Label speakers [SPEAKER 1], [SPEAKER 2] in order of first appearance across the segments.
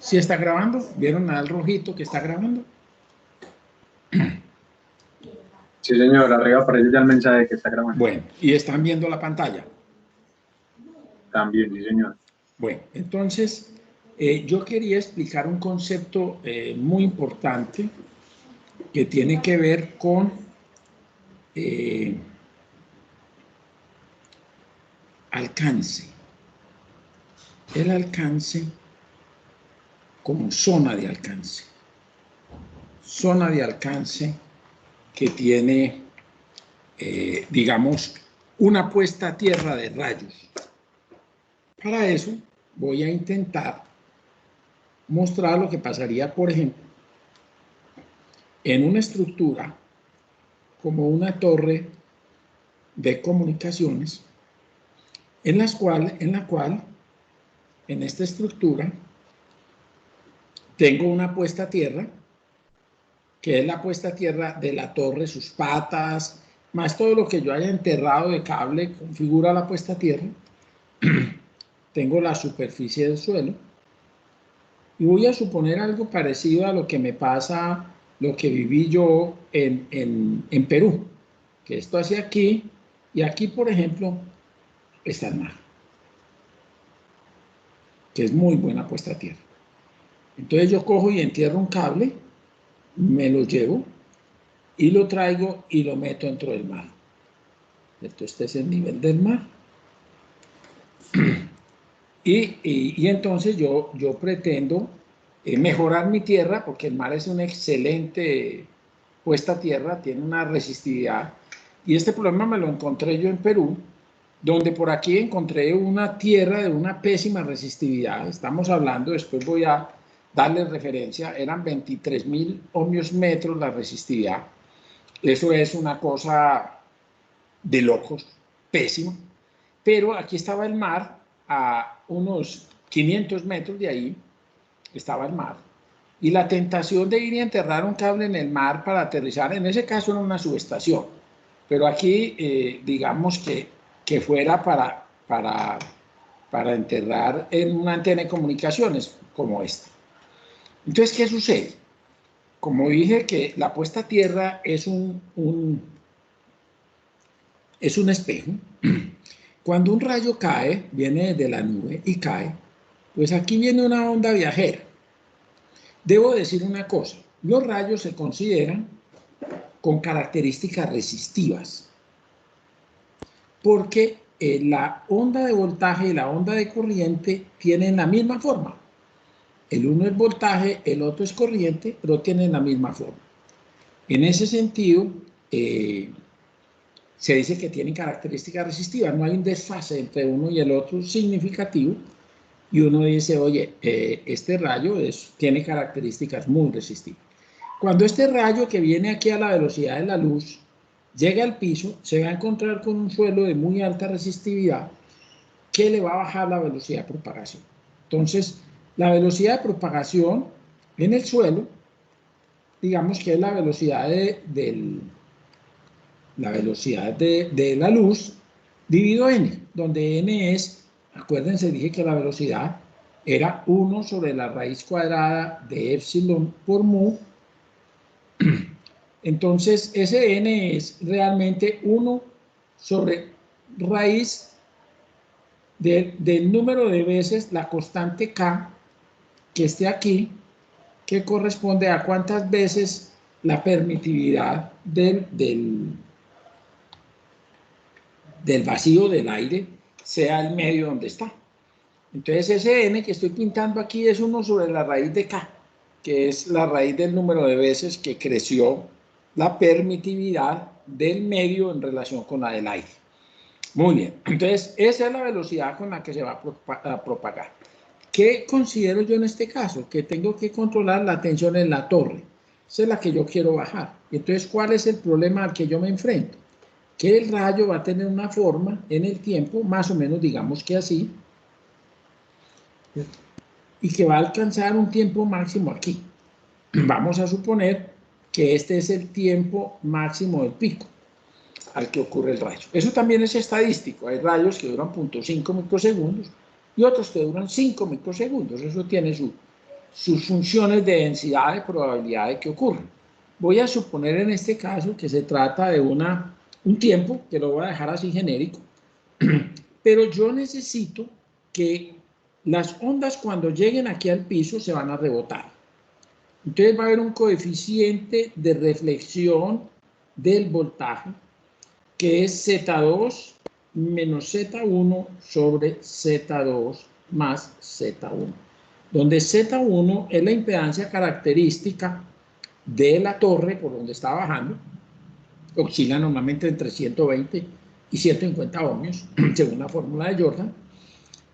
[SPEAKER 1] ¿Sí está grabando? ¿Vieron al rojito que está grabando?
[SPEAKER 2] Sí, señor, arriba aparece ya el mensaje que está grabando.
[SPEAKER 1] Bueno, ¿y están viendo la pantalla?
[SPEAKER 2] También, sí, señor.
[SPEAKER 1] Bueno, entonces, yo quería explicar un concepto muy importante que tiene que ver con alcance. El alcance como zona de alcance. Zona de alcance que tiene, digamos, una puesta a tierra de rayos. Para eso voy a intentar mostrar lo que pasaría, por ejemplo, en una estructura como una torre de comunicaciones, en la cual, en esta estructura, tengo una puesta a tierra, que es la puesta a tierra de la torre, sus patas, más todo lo que yo haya enterrado de cable, configura la puesta a tierra. Tengo la superficie del suelo. Y voy a suponer algo parecido a lo que me pasa, lo que viví yo en Perú, que esto hacia aquí, y aquí, por ejemplo, está el mar, que es muy buena puesta a tierra. Entonces yo cojo y entierro un cable, me lo llevo y lo traigo y lo meto dentro del mar. Entonces este es el nivel del mar. Y entonces yo pretendo mejorar mi tierra, porque el mar es una excelente puesta a tierra, tiene una resistividad. Y este problema me lo encontré yo en Perú, donde por aquí encontré una tierra de una pésima resistividad. Estamos hablando, después voy a darles referencia, eran 23.000 ohmios metros la resistividad. Eso es una cosa de locos, pésimo. Pero aquí estaba el mar, a unos 500 metros de ahí estaba el mar. Y la tentación de ir y enterrar un cable en el mar para aterrizar, en ese caso era una subestación. Pero aquí, digamos que fuera para enterrar en una antena de comunicaciones como esta. Entonces, ¿qué sucede? Como dije que la puesta a tierra es un espejo. Cuando un rayo cae, viene desde la nube y cae, pues aquí viene una onda viajera. Debo decir una cosa, los rayos se consideran con características resistivas, porque la onda de voltaje y la onda de corriente tienen la misma forma. El uno es voltaje, el otro es corriente, pero tienen la misma forma. En ese sentido, se dice que tienen características resistivas, no hay un desfase entre uno y el otro significativo, y uno dice, oye, este rayo tiene características muy resistivas. Cuando este rayo que viene aquí a la velocidad de la luz llega al piso, se va a encontrar con un suelo de muy alta resistividad que le va a bajar la velocidad de propagación. Entonces, la velocidad de propagación en el suelo, digamos que es la velocidad de la luz dividido n, donde n es, acuérdense, dije que la velocidad era 1 sobre la raíz cuadrada de epsilon por mu. Entonces, ese n es realmente 1 sobre raíz del número de veces la constante k que esté aquí, que corresponde a cuántas veces la permitividad del vacío del aire sea el medio donde está. Entonces ese n que estoy pintando aquí es 1 sobre la raíz de k, que es la raíz del número de veces que creció la permitividad del medio en relación con la del aire. Muy bien, entonces esa es la velocidad con la que se va a propagar. ¿Qué considero yo en este caso? Que tengo que controlar la tensión en la torre. Esa es la que yo quiero bajar. Entonces, ¿cuál es el problema al que yo me enfrento? Que el rayo va a tener una forma en el tiempo, más o menos digamos que así, y que va a alcanzar un tiempo máximo aquí. Vamos a suponer que este es el tiempo máximo del pico al que ocurre el rayo. Eso también es estadístico. Hay rayos que duran 0.5 microsegundos y otros que duran 5 microsegundos. Eso tiene sus funciones de densidad de probabilidad de que ocurran. Voy a suponer en este caso que se trata de un tiempo, que lo voy a dejar así genérico, pero yo necesito que las ondas cuando lleguen aquí al piso se van a rebotar. Entonces va a haber un coeficiente de reflexión del voltaje que es Z2 menos Z1 sobre Z2 más Z1, donde Z1 es la impedancia característica de la torre por donde está bajando, oscila normalmente entre 120 y 150 ohmios, según la fórmula de Jordan,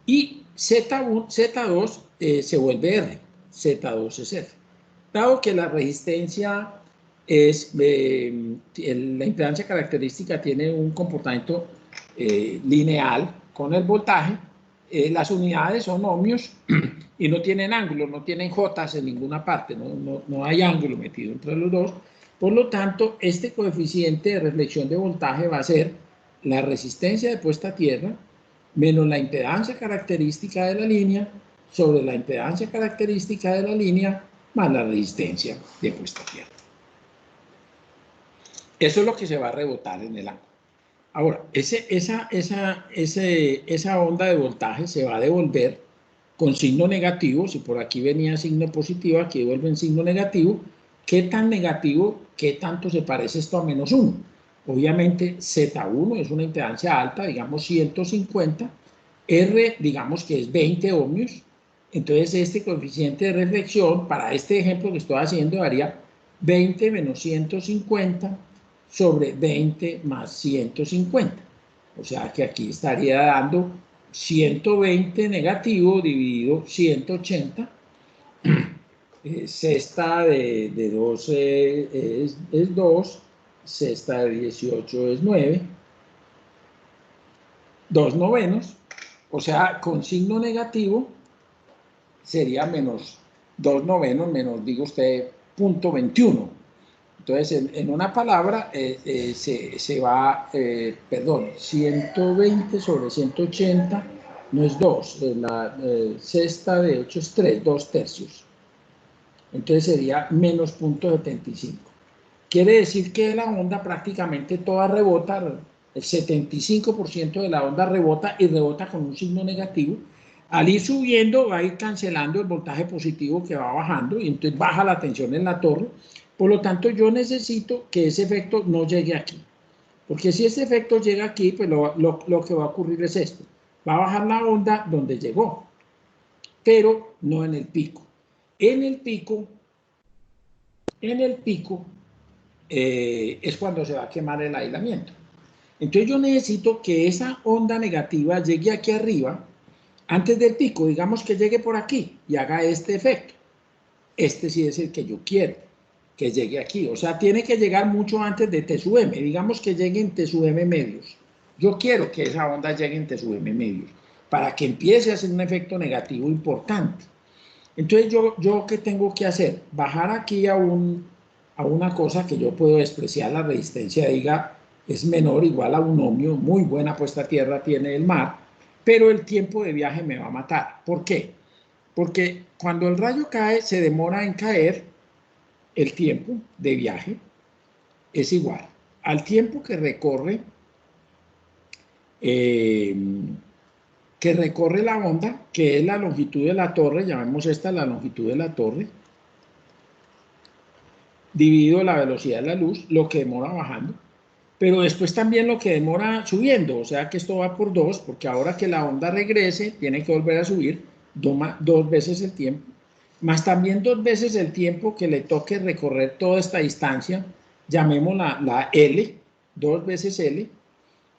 [SPEAKER 1] y Z2 se vuelve R, Z2 es R. Dado que la resistencia es, la impedancia característica tiene un comportamiento lineal con el voltaje, las unidades son ohmios y no tienen ángulo, no tienen jotas en ninguna parte, no hay ángulo metido entre los dos. Por lo tanto, este coeficiente de reflexión de voltaje va a ser la resistencia de puesta a tierra menos la impedancia característica de la línea sobre la impedancia característica de la línea más la resistencia de puesta a tierra. Eso es lo que se va a rebotar en el ángulo. Ahora, esa onda de voltaje se va a devolver con signo negativo. Si por aquí venía signo positivo, aquí devuelve en signo negativo. ¿Qué tan negativo? ¿Qué tanto se parece esto a menos 1? Obviamente Z1 es una impedancia alta, digamos 150. R, digamos que es 20 ohmios. Entonces este coeficiente de reflexión, para este ejemplo que estoy haciendo, daría 20 menos 150 sobre 20 más 150. O sea que aquí estaría dando 120 negativo dividido 180. Sexta de 12 es 2, sexta de 18 es 9, 2 novenos, o sea, con signo negativo sería menos 2 novenos, menos, digo usted, 0.21. Entonces, en una palabra, se va, perdón, 120 sobre 180 no es 2, la sexta de 8 es 3, 2 tercios. Entonces sería menos 0.75. Quiere decir que la onda prácticamente toda rebota, el 75% de la onda rebota y rebota con un signo negativo. Al ir subiendo va a ir cancelando el voltaje positivo que va bajando y entonces baja la tensión en la torre. Por lo tanto, yo necesito que ese efecto no llegue aquí. Porque si ese efecto llega aquí, pues lo que va a ocurrir es esto. Va a bajar la onda donde llegó, pero no en el pico. En el pico es cuando se va a quemar el aislamiento. Entonces yo necesito que esa onda negativa llegue aquí arriba antes del pico, digamos que llegue por aquí y haga este efecto. Este sí es el que yo quiero, que llegue aquí. O sea, tiene que llegar mucho antes de T sub M. Digamos que llegue en T sub M medios. Yo quiero que esa onda llegue en T sub M medios para que empiece a hacer un efecto negativo importante. Entonces yo ¿qué tengo que hacer? Bajar aquí a una cosa que yo puedo despreciar la resistencia, diga, es menor, igual a un ohmio, muy buena puesta a tierra tiene el mar, pero el tiempo de viaje me va a matar. ¿Por qué? Porque cuando el rayo cae, se demora en caer, el tiempo de viaje es igual al tiempo que recorre la onda, que es la longitud de la torre, llamemos esta la longitud de la torre, dividido la velocidad de la luz, lo que demora bajando, pero después también lo que demora subiendo, o sea que esto va por 2, porque ahora que la onda regrese, tiene que volver a subir 2 veces el tiempo, más también 2 veces el tiempo que le toque recorrer toda esta distancia, llamémosla la L, 2 veces L,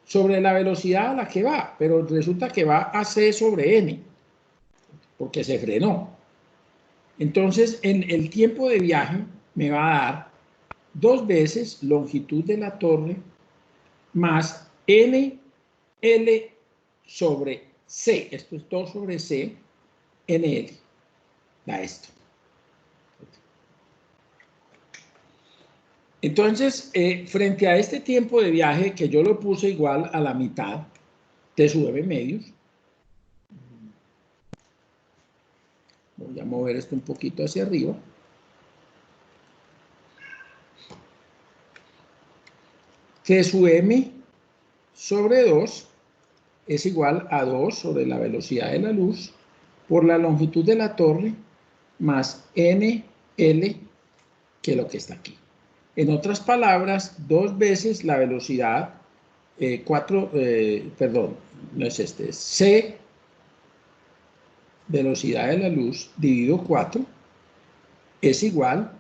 [SPEAKER 1] sobre la velocidad a la que va, pero resulta que va a C sobre N, porque se frenó. Entonces, en el tiempo de viaje me va a dar 2 veces longitud de la torre más NL sobre C. Esto es 2 sobre C, NL. Da esto. Entonces, frente a este tiempo de viaje, que yo lo puse igual a la mitad, T sub M medios, Voy a mover esto un poquito hacia arriba. T sub m sobre 2 es igual a 2 sobre la velocidad de la luz por la longitud de la torre más NL, que es lo que está aquí. En otras palabras, 2 veces la velocidad, perdón, no es este, es C, velocidad de la luz, dividido 4, es igual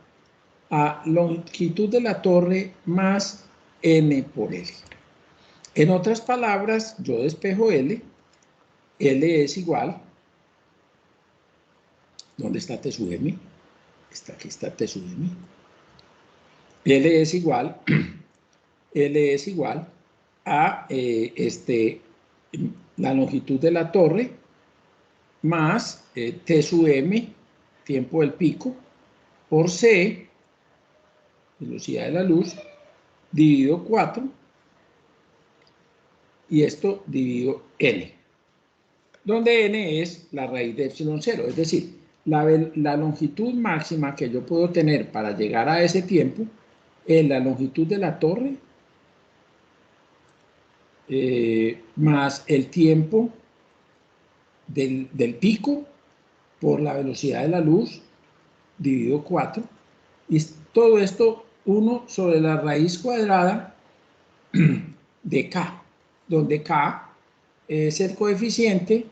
[SPEAKER 1] a longitud de la torre más N por L. En otras palabras, yo despejo L, L es igual, ¿dónde está T sub M? Aquí está T sub M. L es igual a la longitud de la torre más T sub M, tiempo del pico, por C, velocidad de la luz, dividido 4, y esto dividido N, donde N es la raíz de epsilon 0, es decir, la longitud máxima que yo puedo tener para llegar a ese tiempo es la longitud de la torre más el tiempo del pico por la velocidad de la luz dividido 4, y todo esto 1 sobre la raíz cuadrada de K, donde K es el coeficiente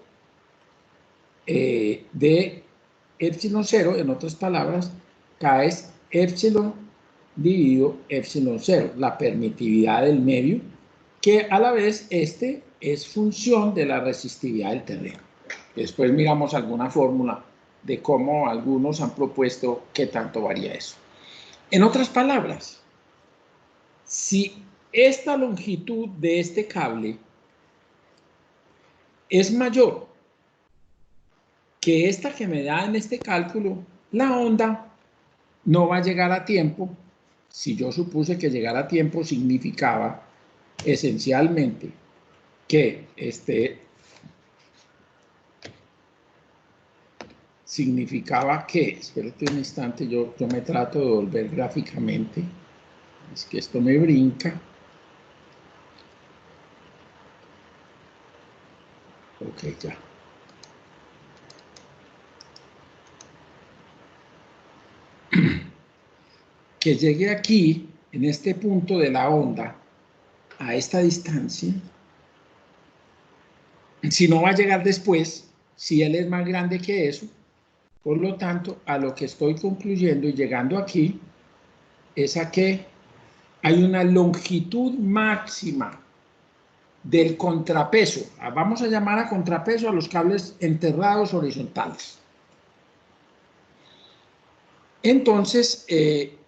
[SPEAKER 1] de epsilon 0, en otras palabras, K es epsilon dividido epsilon 0, la permitividad del medio, que a la vez es función de la resistividad del terreno. Después miramos alguna fórmula de cómo algunos han propuesto qué tanto varía eso. En otras palabras, si esta longitud de este cable es mayor que esta que me da en este cálculo, la onda no va a llegar a tiempo. Si yo supuse que llegar a tiempo significaba esencialmente que espérate un instante, yo me trato de volver gráficamente, es que esto me brinca. Ok, ya. Que llegue aquí, en este punto de la onda, a esta distancia, si no va a llegar después, si él es más grande que eso, por lo tanto, a lo que estoy concluyendo y llegando aquí, es a que hay una longitud máxima del contrapeso. Vamos a llamar a contrapeso a los cables enterrados horizontales. Entonces,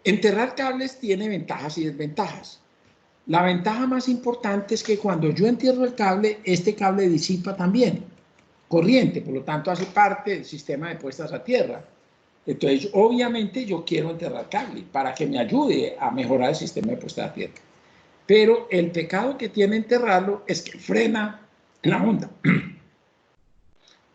[SPEAKER 1] enterrar cables tiene ventajas y desventajas. La ventaja más importante es que cuando yo entierro el cable, este cable disipa también corriente, por lo tanto hace parte del sistema de puestas a tierra. Entonces, obviamente yo quiero enterrar cable para que me ayude a mejorar el sistema de puestas a tierra. Pero el pecado que tiene enterrarlo es que frena la onda.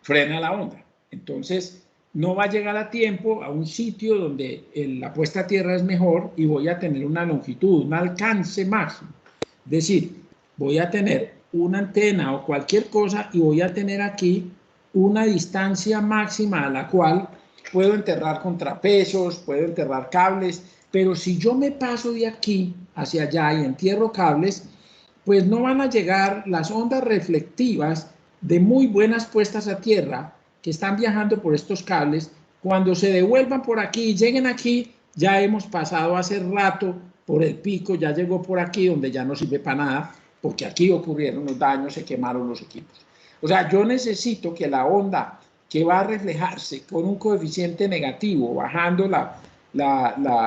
[SPEAKER 1] Frena la onda. Entonces, no va a llegar a tiempo a un sitio donde la puesta a tierra es mejor y voy a tener una longitud, un alcance máximo. Es decir, voy a tener una antena o cualquier cosa y voy a tener aquí una distancia máxima a la cual puedo enterrar contrapesos, puedo enterrar cables, pero si yo me paso de aquí hacia allá y entierro cables, pues no van a llegar las ondas reflectivas de muy buenas puestas a tierra que están viajando por estos cables. Cuando se devuelvan por aquí y lleguen aquí, ya hemos pasado hace rato por el pico, ya llegó por aquí donde ya no sirve para nada, porque aquí ocurrieron los daños, se quemaron los equipos. O sea, yo necesito que la onda que va a reflejarse con un coeficiente negativo, bajando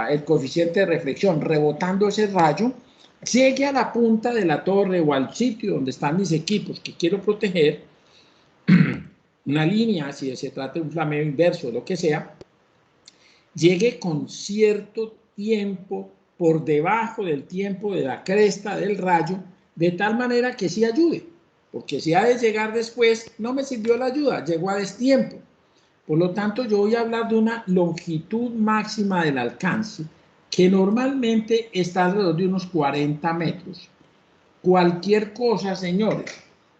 [SPEAKER 1] el coeficiente de reflexión, rebotando ese rayo, llegue a la punta de la torre o al sitio donde están mis equipos que quiero proteger, una línea, si se trata de un flameo inverso o lo que sea, llegue con cierto tiempo por debajo del tiempo de la cresta del rayo, de tal manera que sí ayude, porque si ha de llegar después, no me sirvió la ayuda, llegó a destiempo. Por lo tanto, yo voy a hablar de una longitud máxima del alcance que normalmente está alrededor de unos 40 metros. Cualquier cosa, señores,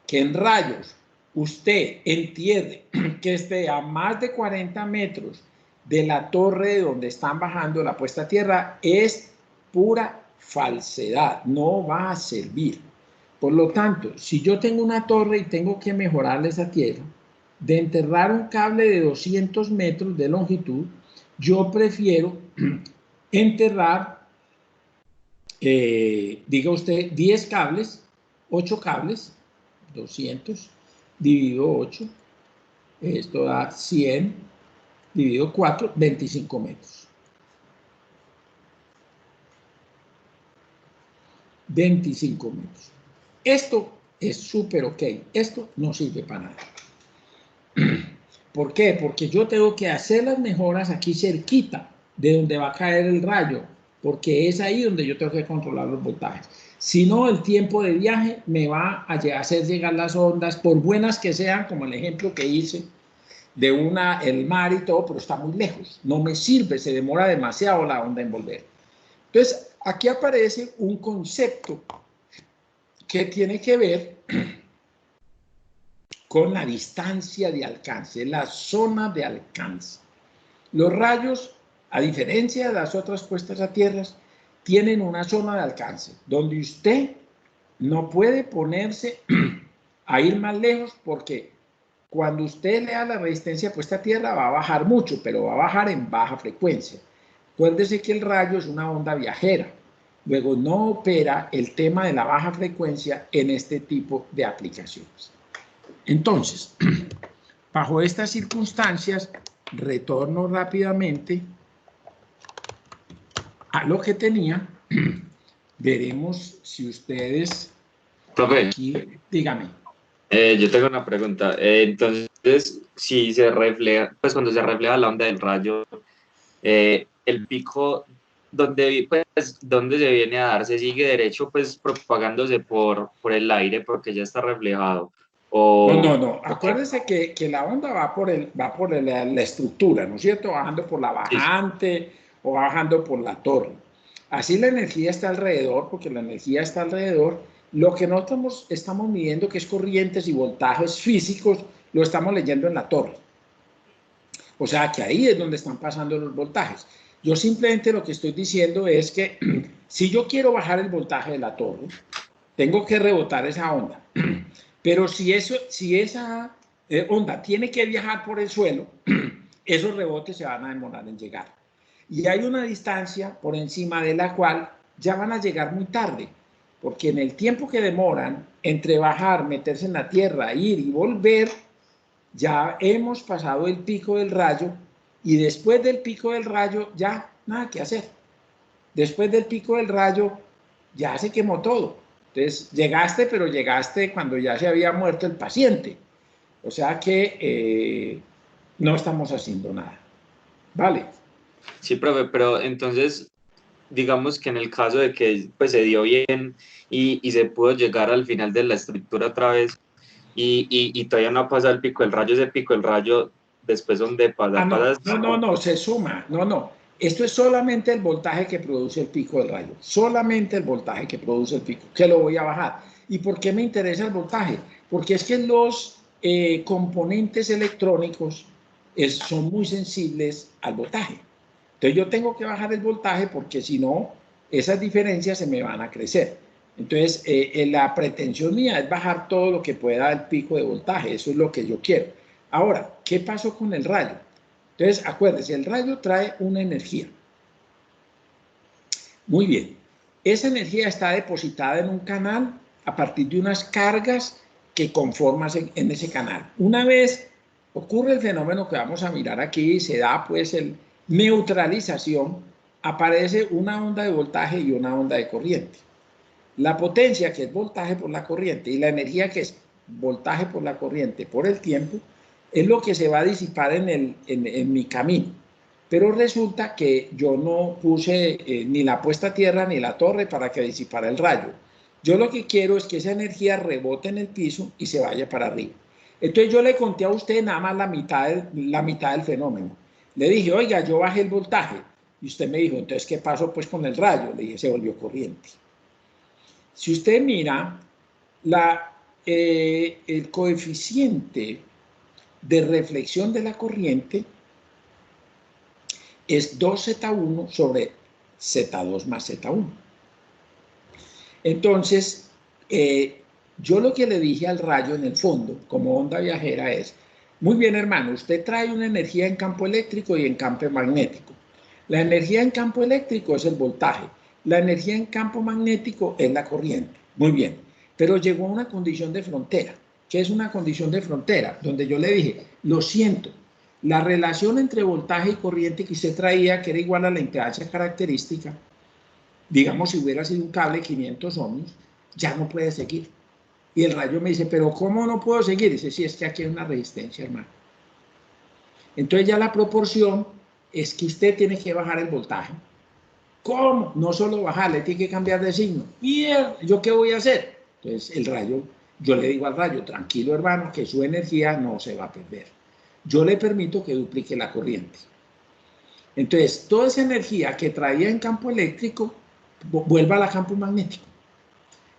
[SPEAKER 1] que en rayos usted entierre que esté a más de 40 metros de la torre donde están bajando la puesta a tierra es pura falsedad, no va a servir. Por lo tanto, si yo tengo una torre y tengo que mejorarle esa tierra, de enterrar un cable de 200 metros de longitud, yo prefiero enterrar, diga usted, 10 cables, 8 cables, 200 dividido 8, esto da 100 dividido 4, 25 metros. 25 metros. Esto es súper ok. Esto no sirve para nada. ¿Por qué? Porque yo tengo que hacer las mejoras aquí cerquita de donde va a caer el rayo, porque es ahí donde yo tengo que controlar los voltajes. Si no, el tiempo de viaje me va a hacer llegar las ondas, por buenas que sean, como el ejemplo que hice de el mar y todo, pero está muy lejos. No me sirve, se demora demasiado la onda en volver. Entonces, aquí aparece un concepto que tiene que ver con la distancia de alcance, la zona de alcance. Los rayos, a diferencia de las otras puestas a tierra, tienen una zona de alcance donde usted no puede ponerse a ir más lejos porque cuando usted le da la resistencia puesta a tierra va a bajar mucho, pero va a bajar en baja frecuencia. Acuérdese que el rayo es una onda viajera. Luego no opera el tema de la baja frecuencia en este tipo de aplicaciones. Entonces, bajo estas circunstancias, retorno rápidamente a lo que tenía. Veremos si ustedes...
[SPEAKER 3] Profe,
[SPEAKER 1] aquí, dígame.
[SPEAKER 3] yo tengo una pregunta. Entonces, si se refleja, pues cuando se refleja la onda del rayo, el pico donde se viene a dar, se sigue derecho, pues propagándose por el aire porque ya está reflejado.
[SPEAKER 1] No. Acuérdense que la onda va por la estructura, ¿no es cierto? Bajando por la bajante o bajando por la torre. Así la energía está alrededor, porque la energía está alrededor. Lo que nosotros estamos midiendo, que es corrientes y voltajes físicos, lo estamos leyendo en la torre. O sea que ahí es donde están pasando los voltajes. Yo simplemente lo que estoy diciendo es que si yo quiero bajar el voltaje de la torre, tengo que rebotar esa onda. Pero si esa onda tiene que viajar por el suelo, esos rebotes se van a demorar en llegar. Y hay una distancia por encima de la cual ya van a llegar muy tarde, porque en el tiempo que demoran entre bajar, meterse en la tierra, ir y volver, ya hemos pasado el pico del rayo y después del pico del rayo ya nada que hacer. Después del pico del rayo ya se quemó todo. Entonces llegaste, pero llegaste cuando ya se había muerto el paciente. O sea que no estamos haciendo nada. ¿Vale?
[SPEAKER 3] Sí, profe, pero entonces, digamos que en el caso de que pues, se dio bien y se pudo llegar al final de la estructura otra vez y todavía no ha pasado el pico del rayo, ese pico del rayo, después donde pasa,
[SPEAKER 1] no, se suma, no. Esto es solamente el voltaje que produce el pico del rayo, solamente el voltaje que produce el pico, que lo voy a bajar. ¿Y por qué me interesa el voltaje? Porque es que los componentes electrónicos son muy sensibles al voltaje. Entonces yo tengo que bajar el voltaje porque si no, esas diferencias se me van a crecer. Entonces la pretensión mía es bajar todo lo que pueda el pico de voltaje, eso es lo que yo quiero. Ahora, ¿qué pasó con el rayo? Entonces, acuérdense, el rayo trae una energía. Muy bien. Esa energía está depositada en un canal a partir de unas cargas que conforman en ese canal. Una vez ocurre el fenómeno que vamos a mirar aquí, se da pues el neutralización, aparece una onda de voltaje y una onda de corriente. La potencia, que es voltaje por la corriente, y la energía, que es voltaje por la corriente por el tiempo, es lo que se va a disipar en mi camino. Pero resulta que yo no puse ni la puesta a tierra ni la torre para que disipara el rayo. Yo lo que quiero es que esa energía rebote en el piso y se vaya para arriba. Entonces yo le conté a usted nada más la mitad del fenómeno. Le dije, oiga, yo bajé el voltaje. Y usted me dijo, entonces, ¿qué pasó pues con el rayo? Le dije, se volvió corriente. Si usted mira, el coeficiente de reflexión de la corriente es 2Z1 sobre Z2 más Z1. Entonces, yo lo que le dije al rayo en el fondo, como onda viajera, es, muy bien hermano, usted trae una energía en campo eléctrico y en campo magnético. La energía en campo eléctrico es el voltaje, la energía en campo magnético es la corriente. Muy bien, pero llegó a una condición de frontera. ¿Qué es una condición de frontera? Donde yo le dije, lo siento, la relación entre voltaje y corriente que usted traía, que era igual a la impedancia característica, digamos si hubiera sido un cable 500 ohmios, ya no puede seguir. Y el rayo me dice, pero ¿cómo no puedo seguir? Dice, sí, es que aquí hay una resistencia, hermano. Entonces ya la proporción es que usted tiene que bajar el voltaje. ¿Cómo? No solo bajarle, tiene que cambiar de signo. Mierda, ¿yo qué voy a hacer? Entonces el rayo, yo le digo al rayo, tranquilo hermano, que su energía no se va a perder. Yo le permito que duplique la corriente. Entonces, toda esa energía que traía en campo eléctrico, vuelva a campo magnético.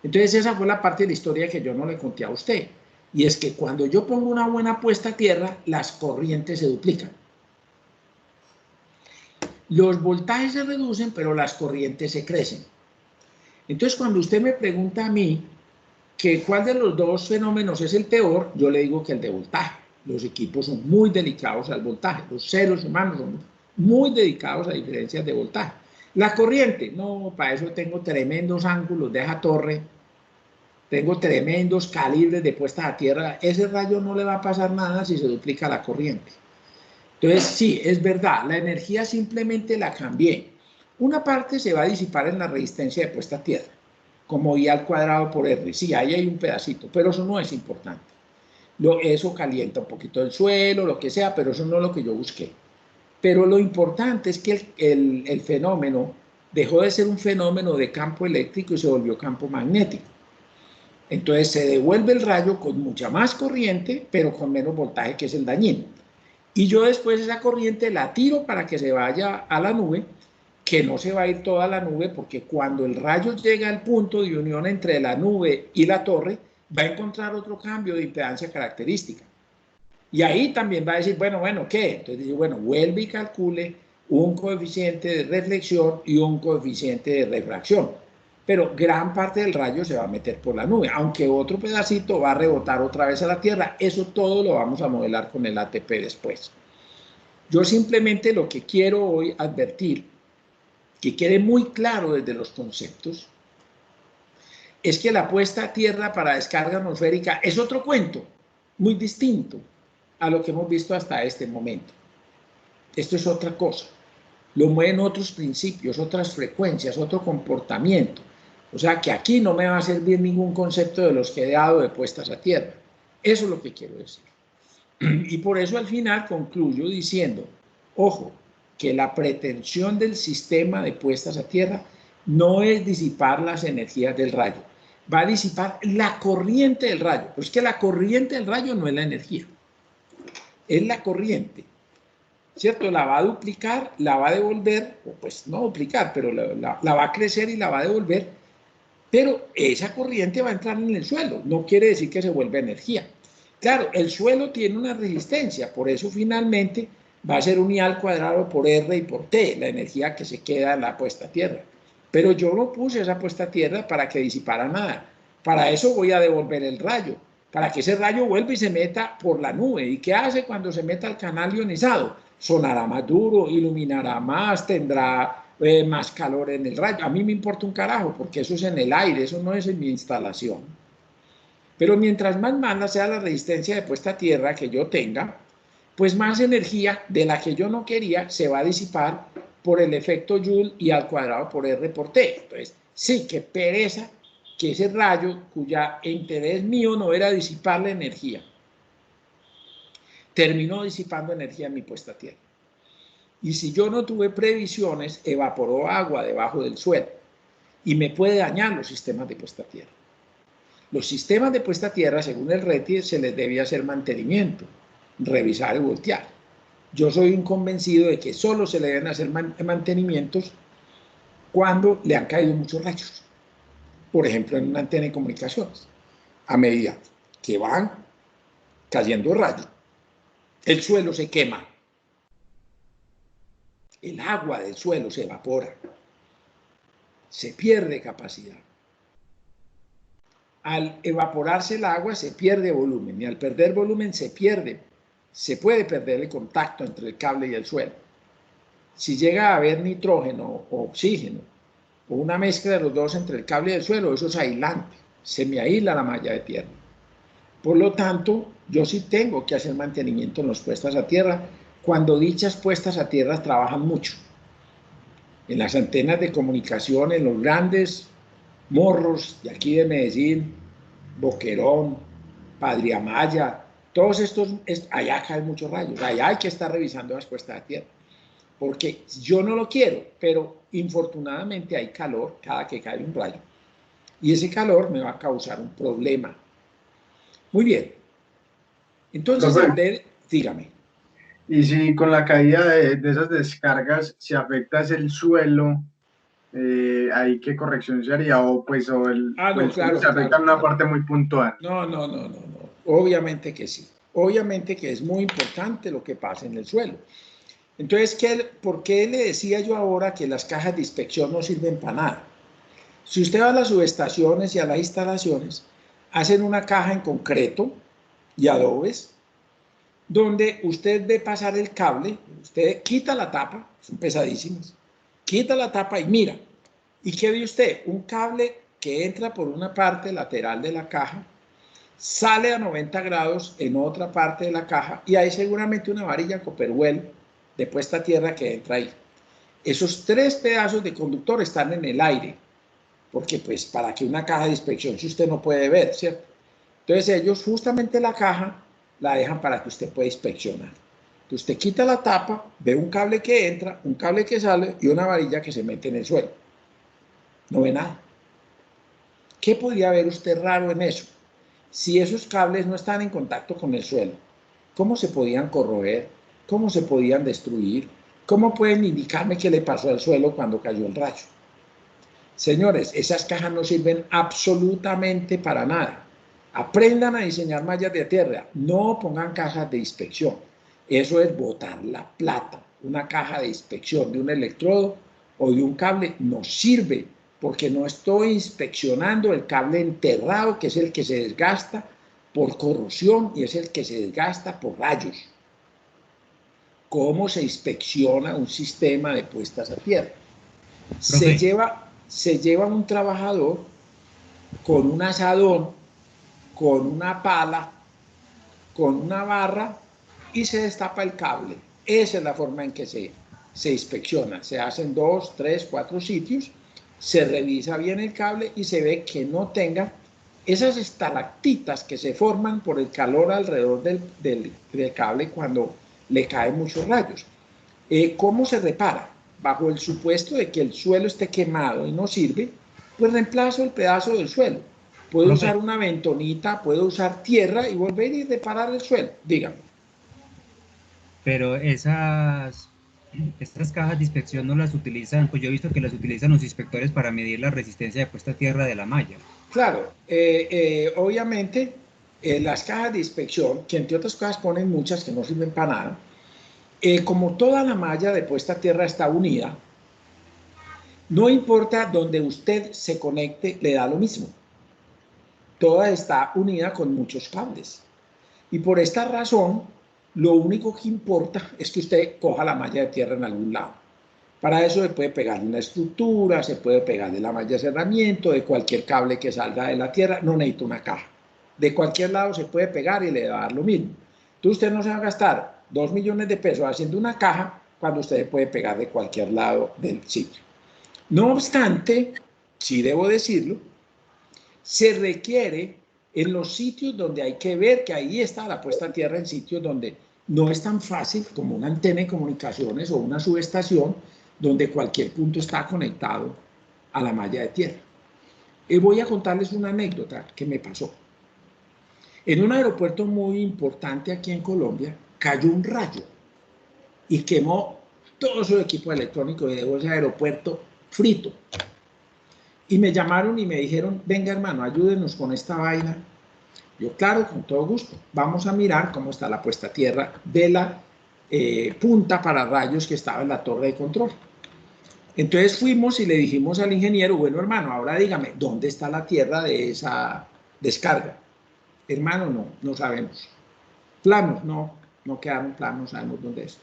[SPEAKER 1] Entonces, esa fue la parte de la historia que yo no le conté a usted. Y es que cuando yo pongo una buena puesta a tierra, las corrientes se duplican. Los voltajes se reducen, pero las corrientes se crecen. Entonces, cuando usted me pregunta a mí que cuál de los dos fenómenos es el peor, yo le digo que el de voltaje. Los equipos son muy delicados al voltaje. Los seres humanos son muy dedicados a diferencias de voltaje. La corriente, no, para eso tengo tremendos ángulos de esa torre, tengo tremendos calibres de puestas a tierra. Ese rayo no le va a pasar nada si se duplica la corriente. Entonces, sí, es verdad, la energía simplemente la cambié. Una parte se va a disipar en la resistencia de puesta a tierra, como I al cuadrado por R. Sí, ahí hay un pedacito, pero eso no es importante. Eso calienta un poquito el suelo, lo que sea, pero eso no es lo que yo busqué. Pero lo importante es que el fenómeno dejó de ser un fenómeno de campo eléctrico y se volvió campo magnético. Entonces se devuelve el rayo con mucha más corriente, pero con menos voltaje, que es el dañino. Y yo después esa corriente la tiro para que se vaya a la nube, que no se va a ir toda la nube, porque cuando el rayo llega al punto de unión entre la nube y la torre, va a encontrar otro cambio de impedancia característica. Y ahí también va a decir, bueno, ¿qué? Entonces dice, bueno, vuelve y calcule un coeficiente de reflexión y un coeficiente de refracción. Pero gran parte del rayo se va a meter por la nube, aunque otro pedacito va a rebotar otra vez a la Tierra. Eso todo lo vamos a modelar con el ATP después. Yo simplemente lo que quiero hoy advertir, que quede muy claro desde los conceptos, es que la puesta a tierra para descarga atmosférica es otro cuento, muy distinto a lo que hemos visto hasta este momento. Esto es otra cosa. Lo mueven otros principios, otras frecuencias, otro comportamiento. O sea que aquí no me va a servir ningún concepto de los que he dado de puestas a tierra. Eso es lo que quiero decir. Y por eso al final concluyo diciendo, ojo, que la pretensión del sistema de puestas a tierra no es disipar las energías del rayo, va a disipar la corriente del rayo. Pero es que la corriente del rayo no es la energía, es la corriente, ¿cierto? La va a duplicar, la va a devolver, o pues no duplicar, pero la va a crecer y la va a devolver, pero esa corriente va a entrar en el suelo, no quiere decir que se vuelva energía. Claro, el suelo tiene una resistencia, por eso finalmente va a ser un I al cuadrado por R y por T, la energía que se queda en la puesta a tierra. Pero yo no puse esa puesta a tierra para que disipara nada. Para eso voy a devolver el rayo, para que ese rayo vuelva y se meta por la nube. ¿Y qué hace cuando se meta al canal ionizado? Sonará más duro, iluminará más, tendrá más calor en el rayo. A mí me importa un carajo, porque eso es en el aire, eso no es en mi instalación. Pero mientras más mala sea la resistencia de puesta a tierra que yo tenga, pues más energía de la que yo no quería se va a disipar por el efecto Joule I al cuadrado por R por T. Entonces, sí, qué pereza que ese rayo, cuya interés mío no era disipar la energía, terminó disipando energía en mi puesta a tierra. Y si yo no tuve previsiones, evaporó agua debajo del suelo y me puede dañar los sistemas de puesta a tierra. Los sistemas de puesta a tierra, según el RETI, se les debe hacer mantenimiento, revisar y voltear. Yo soy un convencido de que solo se le deben hacer mantenimientos cuando le han caído muchos rayos. Por ejemplo, en una antena de comunicaciones. A medida que van cayendo rayos, el suelo se quema. El agua del suelo se evapora. Se pierde capacidad. Al evaporarse el agua se pierde volumen y al perder volumen se puede perder el contacto entre el cable y el suelo. Si llega a haber nitrógeno o oxígeno o una mezcla de los dos entre el cable y el suelo, eso es aislante, se me aísla la malla de tierra. Por lo tanto, yo sí tengo que hacer mantenimiento en las puestas a tierra cuando dichas puestas a tierra trabajan mucho. En las antenas de comunicación, en los grandes morros de aquí de Medellín, Boquerón, Padre Amaya, todos estos, allá caen muchos rayos, allá hay que estar revisando las puestas a tierra, porque yo no lo quiero, pero infortunadamente hay calor cada que cae un rayo, y ese calor me va a causar un problema. Muy bien, entonces hablé, dígame.
[SPEAKER 2] Y si con la caída de esas descargas se afecta el suelo, ¿ahí qué corrección se haría? O pues el
[SPEAKER 1] No, claro,
[SPEAKER 2] se afecta en una parte muy puntual.
[SPEAKER 1] No. Obviamente que sí. Obviamente que es muy importante lo que pasa en el suelo. Entonces, ¿por qué le decía yo ahora que las cajas de inspección no sirven para nada? Si usted va a las subestaciones y a las instalaciones, hacen una caja en concreto y adobes, donde usted ve pasar el cable, usted quita la tapa, son pesadísimos, quita la tapa y mira. ¿Y qué ve usted? Un cable que entra por una parte lateral de la caja, sale a 90 grados en otra parte de la caja y hay seguramente una varilla Copperwell de puesta a tierra que entra ahí. Esos tres pedazos de conductor están en el aire, porque pues para que una caja de inspección, si usted no puede ver, ¿cierto? Entonces ellos justamente la caja la dejan para que usted pueda inspeccionar. Entonces usted quita la tapa, ve un cable que entra, un cable que sale y una varilla que se mete en el suelo. No ve nada. ¿Qué podría ver usted raro en eso? Si esos cables no están en contacto con el suelo, ¿cómo se podían corroer? ¿Cómo se podían destruir? ¿Cómo pueden indicarme qué le pasó al suelo cuando cayó el rayo? Señores, esas cajas no sirven absolutamente para nada. Aprendan a diseñar mallas de tierra, no pongan cajas de inspección. Eso es botar la plata. Una caja de inspección de un electrodo o de un cable no sirve porque no estoy inspeccionando el cable enterrado, que es el que se desgasta por corrosión y es el que se desgasta por rayos. ¿Cómo se inspecciona un sistema de puestas a tierra? Se lleva un trabajador con un asadón, con una pala, con una barra y se destapa el cable. Esa es la forma en que se inspecciona. Se hacen 2, 3, 4 sitios, se revisa bien el cable y se ve que no tenga esas estalactitas que se forman por el calor alrededor del cable cuando le caen muchos rayos. ¿Cómo se repara? Bajo el supuesto de que el suelo esté quemado y no sirve, pues reemplazo el pedazo del suelo. Puedo usar una bentonita, puedo usar tierra y volver y reparar el suelo. Dígame.
[SPEAKER 4] Pero estas cajas de inspección no las utilizan, pues yo he visto que las utilizan los inspectores para medir la resistencia de puesta a tierra de la malla.
[SPEAKER 1] Claro, obviamente las cajas de inspección, que entre otras cosas ponen muchas que no sirven para nada, como toda la malla de puesta a tierra está unida, no importa donde usted se conecte, le da lo mismo. Toda está unida con muchos cables. Y por esta razón, lo único que importa es que usted coja la malla de tierra en algún lado. Para eso se puede pegar una estructura, se puede pegar de la malla de cerramiento, de cualquier cable que salga de la tierra, no necesita una caja. De cualquier lado se puede pegar y le va a dar lo mismo. Entonces usted no se va a gastar 2 millones de pesos haciendo una caja cuando usted puede pegar de cualquier lado del sitio. No obstante, sí debo decirlo, se requiere en los sitios donde hay que ver que ahí está la puesta a tierra, en sitios donde no es tan fácil como una antena de comunicaciones o una subestación donde cualquier punto está conectado a la malla de tierra. Voy a contarles una anécdota que me pasó. En un aeropuerto muy importante aquí en Colombia, cayó un rayo y quemó todo su equipo electrónico y dejó ese aeropuerto frito. Y me llamaron y me dijeron, venga hermano, ayúdenos con esta vaina. Yo, claro, con todo gusto. Vamos a mirar cómo está la puesta a tierra de la punta para rayos que estaba en la torre de control. Entonces fuimos y le dijimos al ingeniero, bueno hermano, ahora dígame, ¿dónde está la tierra de esa descarga? Hermano, no sabemos. Planos, no quedaron planos, no sabemos dónde es.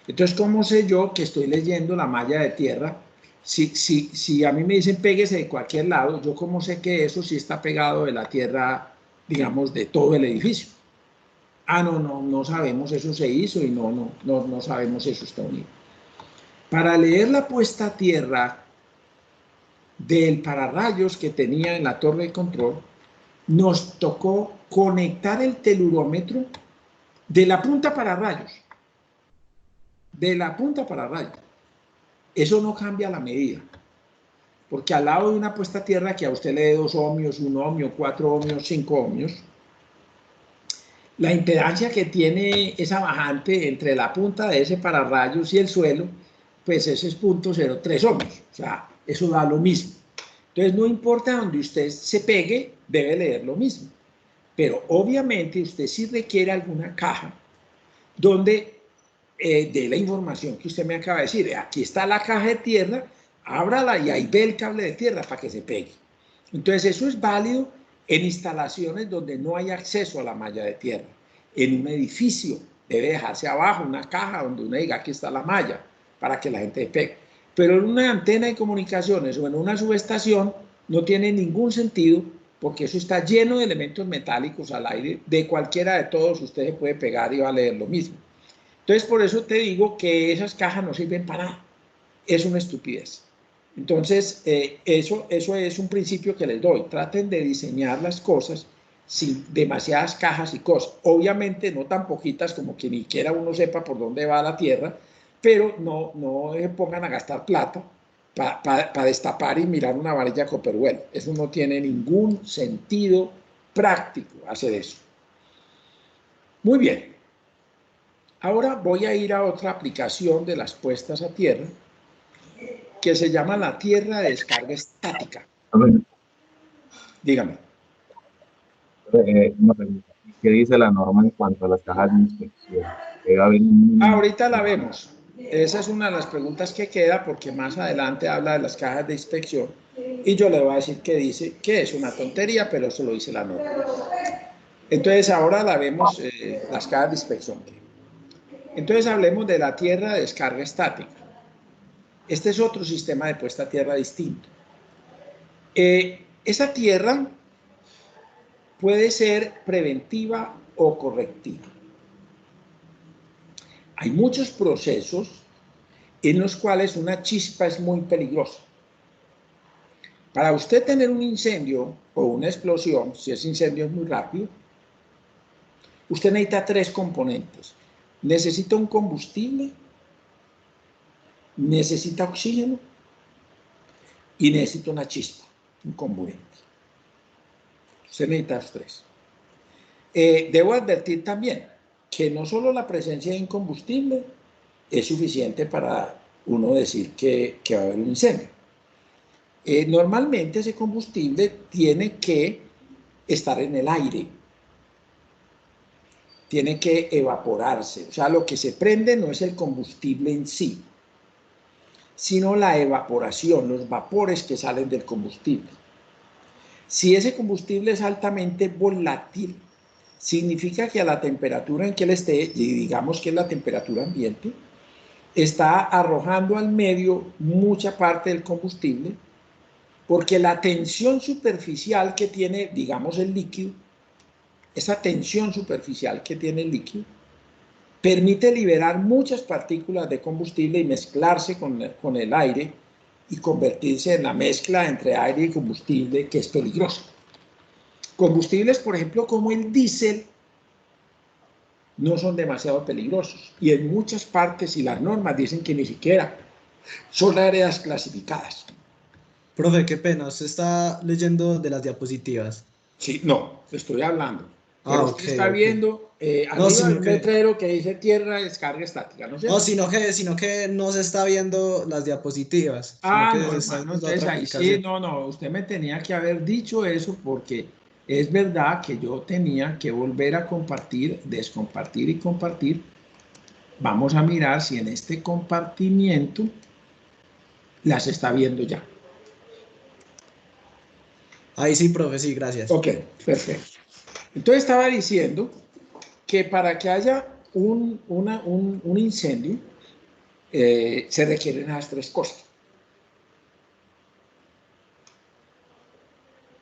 [SPEAKER 1] Entonces, ¿cómo sé yo que estoy leyendo la malla de tierra? Si a mí me dicen péguese de cualquier lado, yo cómo sé que eso sí está pegado de la tierra, digamos, de todo el edificio. Ah, no sabemos, eso se hizo y no sabemos eso está unido. Para leer la puesta a tierra del pararrayos que tenía en la torre de control, nos tocó conectar el telurómetro de la punta para rayos. De la punta para rayos. Eso no cambia la medida. Porque al lado de una puesta a tierra que a usted le dé 2 ohmios, 1 ohmio, 4 ohmios, 5 ohmios, la impedancia que tiene esa bajante entre la punta de ese pararrayos y el suelo, pues ese es 0.03 ohmios. O sea, eso da lo mismo. Entonces, no importa donde usted se pegue, debe leer lo mismo. Pero obviamente usted sí requiere alguna caja donde de la información que usted me acaba de decir. Aquí está la caja de tierra, ábrala y ahí ve el cable de tierra para que se pegue. Entonces eso es válido en instalaciones donde no hay acceso a la malla de tierra. En un edificio debe dejarse abajo una caja donde uno diga aquí está la malla para que la gente se pegue. Pero en una antena de comunicaciones o en una subestación no tiene ningún sentido porque eso está lleno de elementos metálicos al aire. De cualquiera de todos usted se puede pegar y va a leer lo mismo. Entonces, por eso te digo que esas cajas no sirven para nada. Es una estupidez. Entonces, eso es un principio que les doy. Traten de diseñar las cosas sin demasiadas cajas y cosas. Obviamente, no tan poquitas como que ni siquiera uno sepa por dónde va la tierra, pero no se pongan a gastar plata para destapar y mirar una varilla Copperwell. Eso no tiene ningún sentido práctico hacer eso. Muy bien. Ahora voy a ir a otra aplicación de las puestas a tierra que se llama la tierra de descarga estática. Dígame.
[SPEAKER 5] ¿Qué dice la norma en cuanto a las cajas de inspección?
[SPEAKER 1] Ahorita la vemos. Esa es una de las preguntas que queda porque más adelante habla de las cajas de inspección y yo le voy a decir que dice que es una tontería, pero eso lo dice la norma. Entonces ahora la vemos, las cajas de inspección. Entonces hablemos de la tierra de descarga estática. Este es otro sistema de puesta a tierra distinto. Esa tierra puede ser preventiva o correctiva. Hay muchos procesos en los cuales una chispa es muy peligrosa. Para usted tener un incendio o una explosión, si ese incendio es muy rápido, usted necesita 3 componentes. Necesita un combustible, necesita oxígeno y necesita una chispa, un comburente. Usted necesita los 3. Debo advertir también que no solo la presencia de un combustible es suficiente para uno decir que va a haber un incendio. Normalmente ese combustible tiene que estar en el aire, tiene que evaporarse. O sea, lo que se prende no es el combustible en sí, sino la evaporación, los vapores que salen del combustible. Si ese combustible es altamente volátil, significa que a la temperatura en que él esté, y digamos que es la temperatura ambiente, está arrojando al medio mucha parte del combustible, porque la tensión superficial que tiene, digamos, el líquido, esa tensión superficial que tiene el líquido, permite liberar muchas partículas de combustible y mezclarse con el aire y convertirse en la mezcla entre aire y combustible, que es peligrosa. Combustibles, por ejemplo, como el diésel, no son demasiado peligrosos. Y en muchas partes, y las normas dicen que ni siquiera son áreas clasificadas.
[SPEAKER 6] Profe, qué pena, usted está leyendo de las diapositivas.
[SPEAKER 1] Sí, no, estoy hablando.
[SPEAKER 6] Ah,
[SPEAKER 1] Pero
[SPEAKER 6] ok,
[SPEAKER 1] usted está
[SPEAKER 6] ok.
[SPEAKER 1] viendo
[SPEAKER 6] No,
[SPEAKER 1] arriba de un letrero que dice tierra, descarga estática, ¿no es
[SPEAKER 6] no,
[SPEAKER 1] cierto?
[SPEAKER 6] sino que no se está viendo las diapositivas, sino
[SPEAKER 1] Ah,
[SPEAKER 6] que
[SPEAKER 1] no,
[SPEAKER 6] se está
[SPEAKER 1] hermano,
[SPEAKER 6] viendo la
[SPEAKER 1] entonces
[SPEAKER 6] otra
[SPEAKER 1] ahí sí,
[SPEAKER 6] aplicación.
[SPEAKER 1] no, no, usted me tenía que haber dicho eso porque es verdad que yo tenía que volver a compartir, descompartir y compartir. Vamos a mirar si en este compartimiento las está viendo ya.
[SPEAKER 6] Ahí sí, profe, sí, gracias.
[SPEAKER 1] Ok, perfecto. Entonces estaba diciendo que para que haya un incendio se requieren las tres cosas.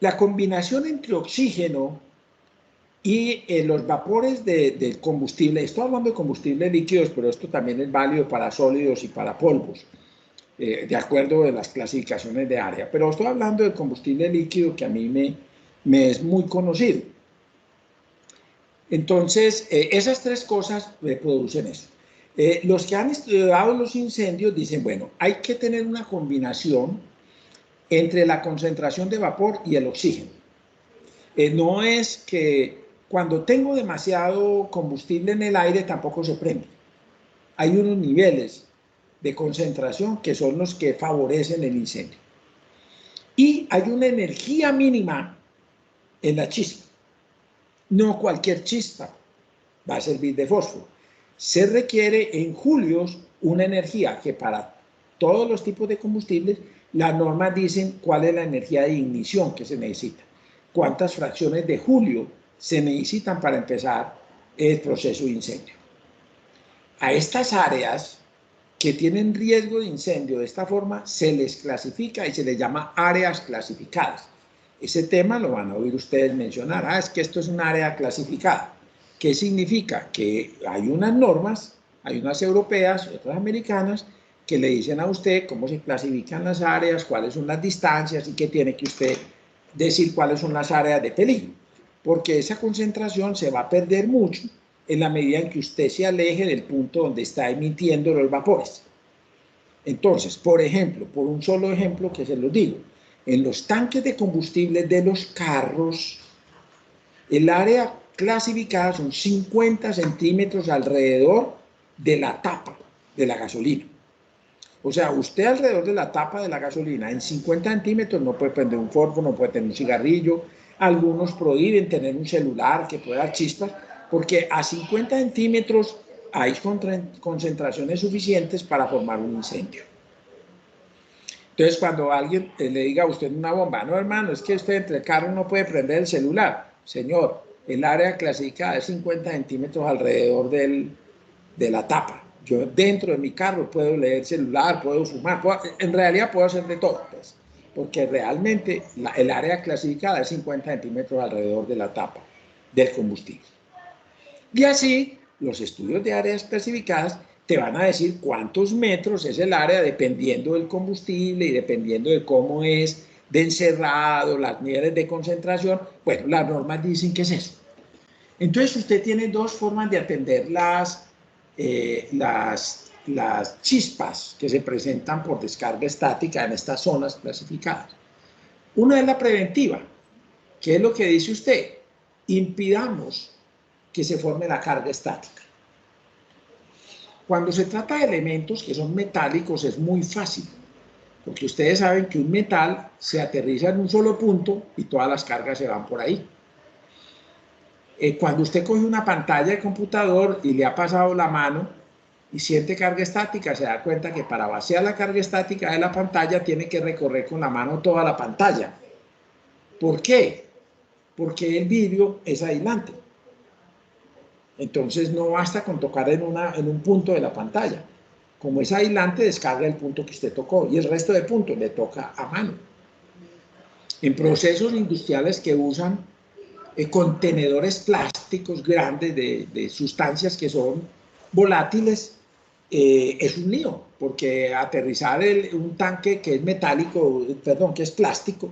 [SPEAKER 1] La combinación entre oxígeno y los vapores del combustible, estoy hablando de combustibles líquidos, pero esto también es válido para sólidos y para polvos, de acuerdo a las clasificaciones de área, pero estoy hablando del combustible líquido que a mí me es muy conocido. Entonces, esas tres cosas producen eso. Los que han estudiado los incendios dicen, bueno, hay que tener una combinación entre la concentración de vapor y el oxígeno. No es que cuando tengo demasiado combustible en el aire tampoco se prende. Hay unos niveles de concentración que son los que favorecen el incendio. Y hay una energía mínima en la chispa. No cualquier chispa va a servir de fósforo. Se requiere en julios una energía que para todos los tipos de combustibles, las normas dicen cuál es la energía de ignición que se necesita, cuántas fracciones de julio se necesitan para empezar el proceso de incendio. A estas áreas que tienen riesgo de incendio de esta forma se les clasifica y se les llama áreas clasificadas. Ese tema lo van a oír ustedes mencionar. Ah, es que esto es un área clasificada. ¿Qué significa? Que hay unas normas, hay unas europeas y otras americanas que le dicen a usted cómo se clasifican las áreas, cuáles son las distancias y que tiene que usted decir cuáles son las áreas de peligro. Porque esa concentración se va a perder mucho en la medida en que usted se aleje del punto donde está emitiendo los vapores. Entonces, por ejemplo, por un solo ejemplo que se los digo, en los tanques de combustible de los carros, el área clasificada son 50 centímetros alrededor de la tapa de la gasolina. O sea, usted alrededor de la tapa de la gasolina, en 50 centímetros no puede prender un fósforo, no puede tener un cigarrillo. Algunos prohíben tener un celular que pueda dar chispas, porque a 50 centímetros hay concentraciones suficientes para formar un incendio. Entonces, cuando alguien le diga a usted una bomba, no hermano, es que usted entre el carro no puede prender el celular. Señor, el área clasificada es 50 centímetros alrededor de la tapa. Yo dentro de mi carro puedo leer celular, puedo fumar, en realidad puedo hacer de todo, pues, porque realmente el área clasificada es 50 centímetros alrededor de la tapa del combustible. Y así, los estudios de áreas clasificadas te van a decir cuántos metros es el área dependiendo del combustible y dependiendo de cómo es de encerrado, las niveles de concentración. Bueno, las normas dicen que es eso. Entonces usted tiene dos formas de atender las chispas que se presentan por descarga estática en estas zonas clasificadas. Una es la preventiva, que es lo que dice usted, impidamos que se forme la carga estática. Cuando se trata de elementos que son metálicos es muy fácil, porque ustedes saben que un metal se aterriza en un solo punto y todas las cargas se van por ahí. Cuando usted coge una pantalla de computador y le ha pasado la mano y siente carga estática, se da cuenta que para vaciar la carga estática de la pantalla tiene que recorrer con la mano toda la pantalla. ¿Por qué? Porque el vidrio es aislante. Entonces no basta con tocar en un punto de la pantalla. Como es aislante, descarga el punto que usted tocó y el resto de puntos le toca a mano. En procesos industriales que usan contenedores plásticos grandes de sustancias que son volátiles, es un lío, porque aterrizar un tanque que es metálico, perdón, que es plástico,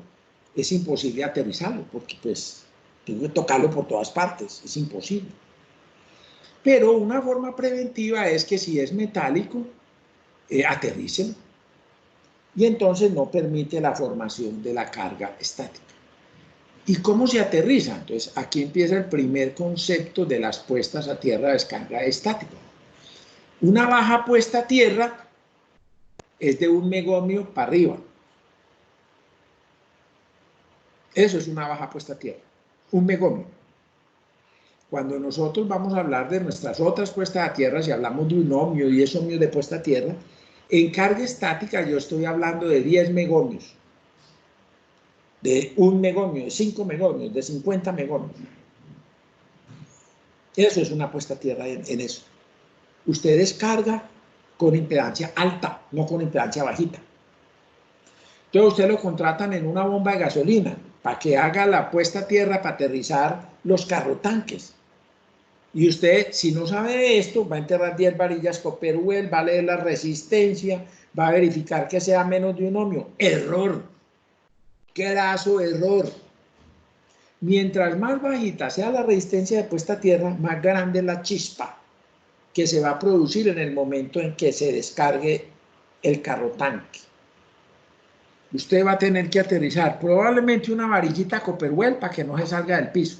[SPEAKER 1] es imposible aterrizarlo, porque pues tengo que tocarlo por todas partes, es imposible. Pero una forma preventiva es que si es metálico, aterrícelo. y entonces no permite la formación de la carga estática. ¿Y cómo se aterriza? Entonces aquí empieza el primer concepto de las puestas a tierra de descarga estática. Una baja puesta a tierra es de 1 megomio para arriba. Eso es una baja puesta a tierra, 1 megomio. Cuando nosotros vamos a hablar de nuestras otras puestas a tierra, si hablamos de 1 ohmio, 10 ohmios de puesta a tierra, en carga estática yo estoy hablando de 10 megomios, de 1 megomio, de 5 megomios, de 50 megomios. Eso es una puesta a tierra en eso. Usted descarga con impedancia alta, no con impedancia bajita. Entonces usted lo contratan en una bomba de gasolina para que haga la puesta a tierra para aterrizar los carrotanques. Y usted, si no sabe de esto, va a enterrar 10 varillas Copperwell, va a leer la resistencia, va a verificar que sea menos de 1 ohmio. Error. Graso error. Mientras más bajita sea la resistencia de puesta a tierra, más grande la chispa que se va a producir en el momento en que se descargue el carrotanque. Usted va a tener que aterrizar probablemente una varillita Copperwell para que no se salga del piso.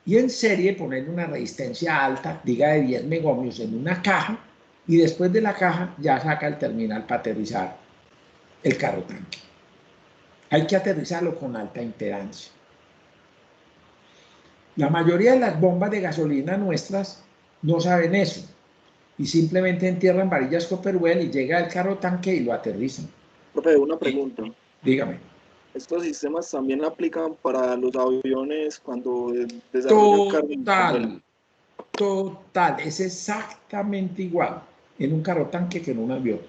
[SPEAKER 1] Y en serie ponerle una resistencia alta, diga de 10 megomios en una caja, y después de la caja ya saca el terminal para aterrizar el carrotanque. Hay que aterrizarlo con alta impedancia. La mayoría de las bombas de gasolina nuestras no saben eso y simplemente entierran varillas Copperwell y llega el carrotanque y lo aterrizan.
[SPEAKER 7] Profe, una pregunta.
[SPEAKER 1] Dígame.
[SPEAKER 7] ¿Estos sistemas también aplican para los aviones cuando desarrollan carga?
[SPEAKER 1] Total, es exactamente igual en un carrotanque que en un avión.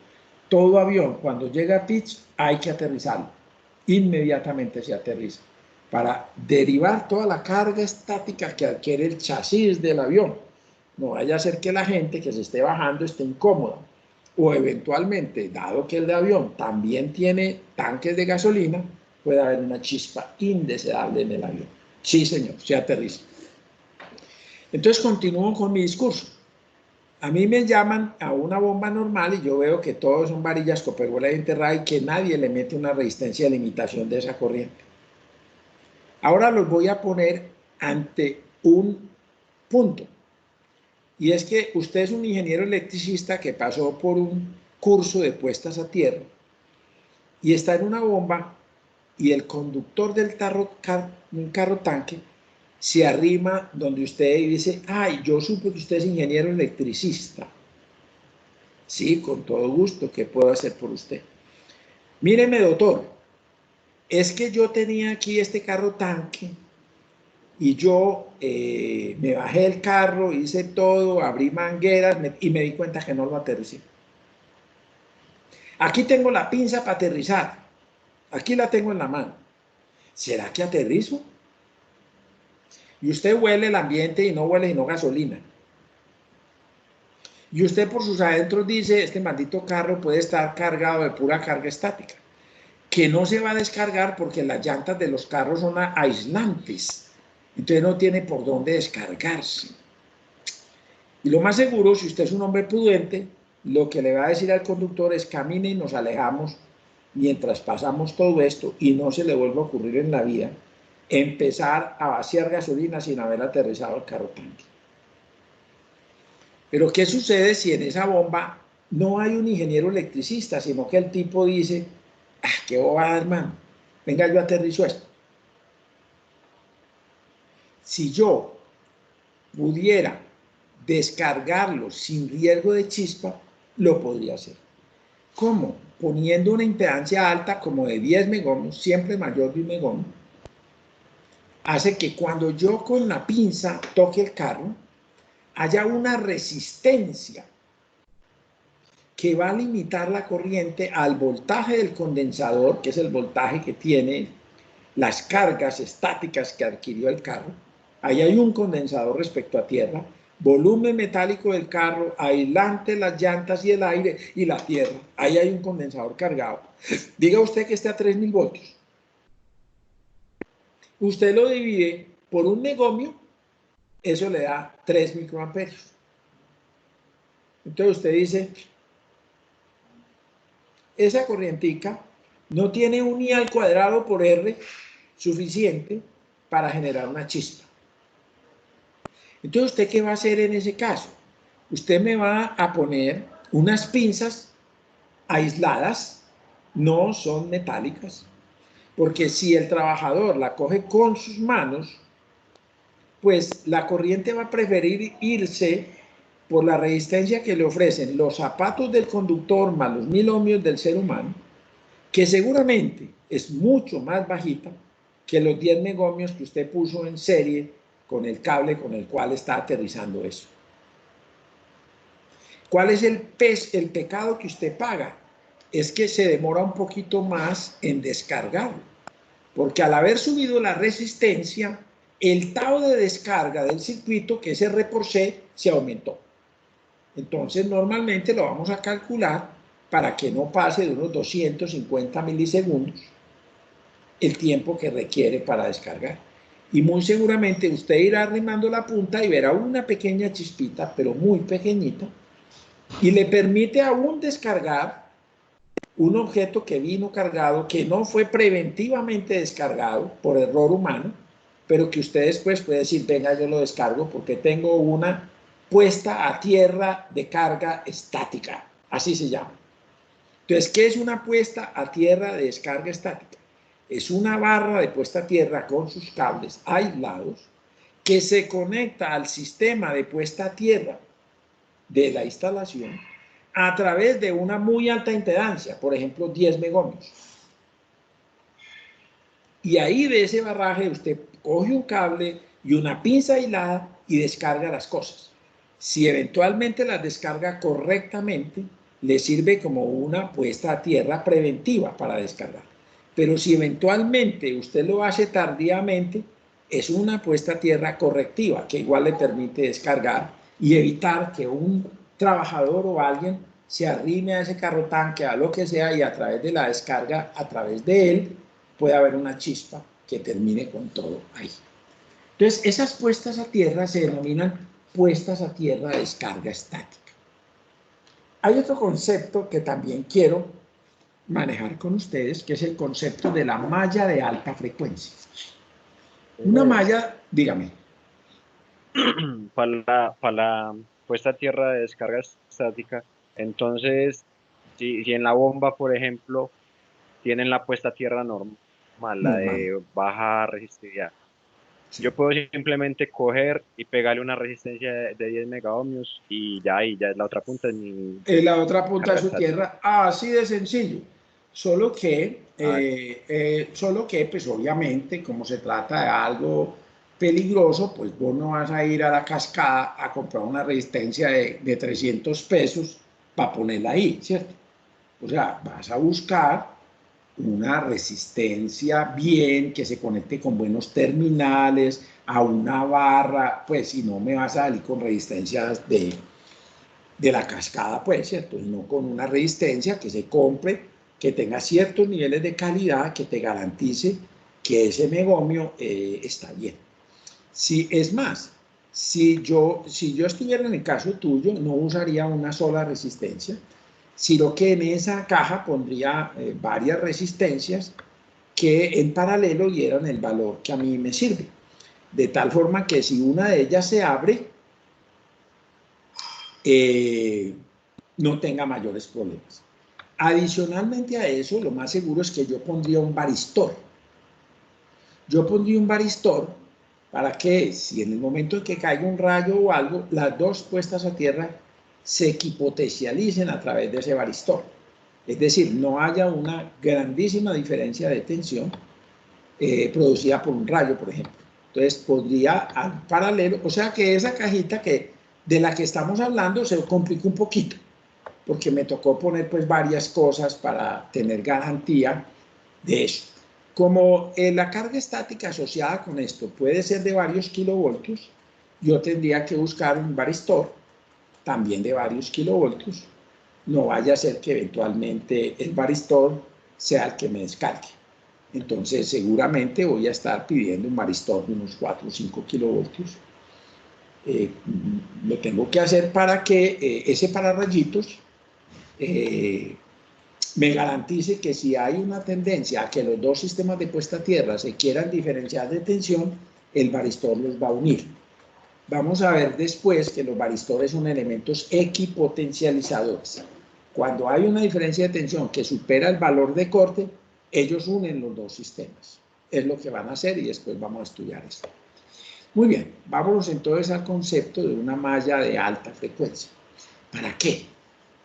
[SPEAKER 1] Todo avión, cuando llega a pitch, hay que aterrizarlo. Inmediatamente se aterriza para derivar toda la carga estática que adquiere el chasis del avión. No vaya a ser que la gente que se esté bajando esté incómoda. O eventualmente, dado que el de avión también tiene tanques de gasolina, puede haber una chispa indeseable en el avión. Sí, señor, se aterriza. Entonces continúo con mi discurso. A mí me llaman a una bomba normal y yo veo que todos son varillas Copperwell enterradas y que nadie le mete una resistencia de limitación de esa corriente. Ahora los voy a poner ante un punto. Y es que usted es un ingeniero electricista que pasó por un curso de puestas a tierra y está en una bomba y el conductor del carro tanque se arrima donde usted y dice, ay, yo supe que usted es ingeniero electricista. Sí, con todo gusto, ¿qué puedo hacer por usted? Míreme, doctor, es que yo tenía aquí este carro tanque y yo me bajé del carro, hice todo, abrí mangueras y me di cuenta que no lo aterricé. Aquí tengo la pinza para aterrizar, aquí la tengo en la mano. ¿Será que aterrizo? Y usted huele el ambiente y no huele sino gasolina. Y usted por sus adentros dice, este maldito carro puede estar cargado de pura carga estática, que no se va a descargar porque las llantas de los carros son aislantes. Entonces no tiene por dónde descargarse. Y lo más seguro, si usted es un hombre prudente, lo que le va a decir al conductor es camine y nos alejamos mientras pasamos todo esto y no se le vuelva a ocurrir en la vida empezar a vaciar gasolina sin haber aterrizado el carro tanque. Pero ¿qué sucede si en esa bomba no hay un ingeniero electricista, sino que el tipo dice, ah, qué bobada, hermano, venga, yo aterrizo esto? Si yo pudiera descargarlo sin riesgo de chispa, lo podría hacer. ¿Cómo? Poniendo una impedancia alta como de 10 megohms, siempre mayor de 1 megohm, hace que cuando yo con la pinza toque el carro, haya una resistencia que va a limitar la corriente al voltaje del condensador, que es el voltaje que tiene las cargas estáticas que adquirió el carro. Ahí hay un condensador respecto a tierra, volumen metálico del carro, aislante, las llantas y el aire y la tierra. Ahí hay un condensador cargado. Diga usted que esté a 3000 voltios. Usted lo divide por 1 megomio, eso le da 3 microamperios. Entonces usted dice, esa corrientica no tiene un I al cuadrado por R suficiente para generar una chispa. Entonces, ¿usted qué va a hacer en ese caso? Usted me va a poner unas pinzas aisladas, no son metálicas, porque si el trabajador la coge con sus manos, pues la corriente va a preferir irse por la resistencia que le ofrecen los zapatos del conductor más los 1000 ohmios del ser humano, que seguramente es mucho más bajita que los 10 megohmios que usted puso en serie con el cable con el cual está aterrizando eso. ¿Cuál es el pecado que usted paga? Es que se demora un poquito más en descargarlo, porque al haber subido la resistencia, el tau de descarga del circuito, que es R por C, se aumentó. Entonces, normalmente lo vamos a calcular para que no pase de unos 250 milisegundos el tiempo que requiere para descargar. Y muy seguramente usted irá arrimando la punta y verá una pequeña chispita, pero muy pequeñita, y le permite aún descargar un objeto que vino cargado, que no fue preventivamente descargado por error humano, pero que usted después puede decir, venga, yo lo descargo porque tengo una puesta a tierra de carga estática, así se llama. Entonces, ¿qué es una puesta a tierra de descarga estática? Es una barra de puesta a tierra con sus cables aislados que se conecta al sistema de puesta a tierra de la instalación a través de una muy alta impedancia, por ejemplo, 10 megohmios. Y ahí de ese barraje usted coge un cable y una pinza aislada y descarga las cosas. Si eventualmente las descarga correctamente, le sirve como una puesta a tierra preventiva para descargar. Pero si eventualmente usted lo hace tardíamente, es una puesta a tierra correctiva, que igual le permite descargar y evitar que un trabajador o alguien se arrime a ese carro tanque, a lo que sea, y a través de la descarga, a través de él, puede haber una chispa que termine con todo ahí. Entonces, esas puestas a tierra se denominan puestas a tierra de descarga estática. Hay otro concepto que también quiero manejar con ustedes, que es el concepto de la malla de alta frecuencia. Una malla, dígame.
[SPEAKER 8] Para la puesta a tierra de descarga estática, entonces, si en la bomba, por ejemplo, tienen la puesta a tierra normal, la de baja resistividad, sí, yo puedo simplemente coger y pegarle una resistencia de 10 megaohmios y ya es la otra punta.
[SPEAKER 1] La otra punta de su tierra, así de sencillo. Solo que, pues obviamente, como se trata de algo peligroso, pues vos no vas a ir a la cascada a comprar una resistencia de 300 pesos para ponerla ahí, ¿cierto? O sea, vas a buscar una resistencia bien, que se conecte con buenos terminales, a una barra, pues si no me vas a salir con resistencias de la cascada, pues, ¿cierto? Y no con una resistencia que se compre, que tenga ciertos niveles de calidad, que te garantice que ese megohmio está bien. Si, es más, si yo estuviera en el caso tuyo, no usaría una sola resistencia, sino que en esa caja pondría varias resistencias que en paralelo dieran el valor que a mí me sirve. De tal forma que si una de ellas se abre, no tenga mayores problemas. Adicionalmente a eso, lo más seguro es que yo pondría un varistor. Yo pondría un varistor para que, si en el momento en que caiga un rayo o algo, las dos puestas a tierra se equipotencialicen a través de ese varistor. Es decir, no haya una grandísima diferencia de tensión producida por un rayo, por ejemplo. Entonces, podría al paralelo, o sea que esa cajita de la que estamos hablando se complica un poquito, porque me tocó poner pues varias cosas para tener garantía de eso. Como la carga estática asociada con esto puede ser de varios kilovoltios, yo tendría que buscar un varistor también de varios kilovoltios. No vaya a ser que eventualmente el varistor sea el que me descargue. Entonces seguramente voy a estar pidiendo un varistor de unos 4 o 5 kilovoltios. Lo tengo que hacer para que ese pararrayitos me garantice que si hay una tendencia a que los dos sistemas de puesta a tierra se quieran diferenciar de tensión, el varistor los va a unir. Vamos a ver después que los varistores son elementos equipotencializadores. Cuando hay una diferencia de tensión que supera el valor de corte, ellos unen los dos sistemas. Es lo que van a hacer y después vamos a estudiar esto. Muy bien, vámonos entonces al concepto de una malla de alta frecuencia. ¿Para qué?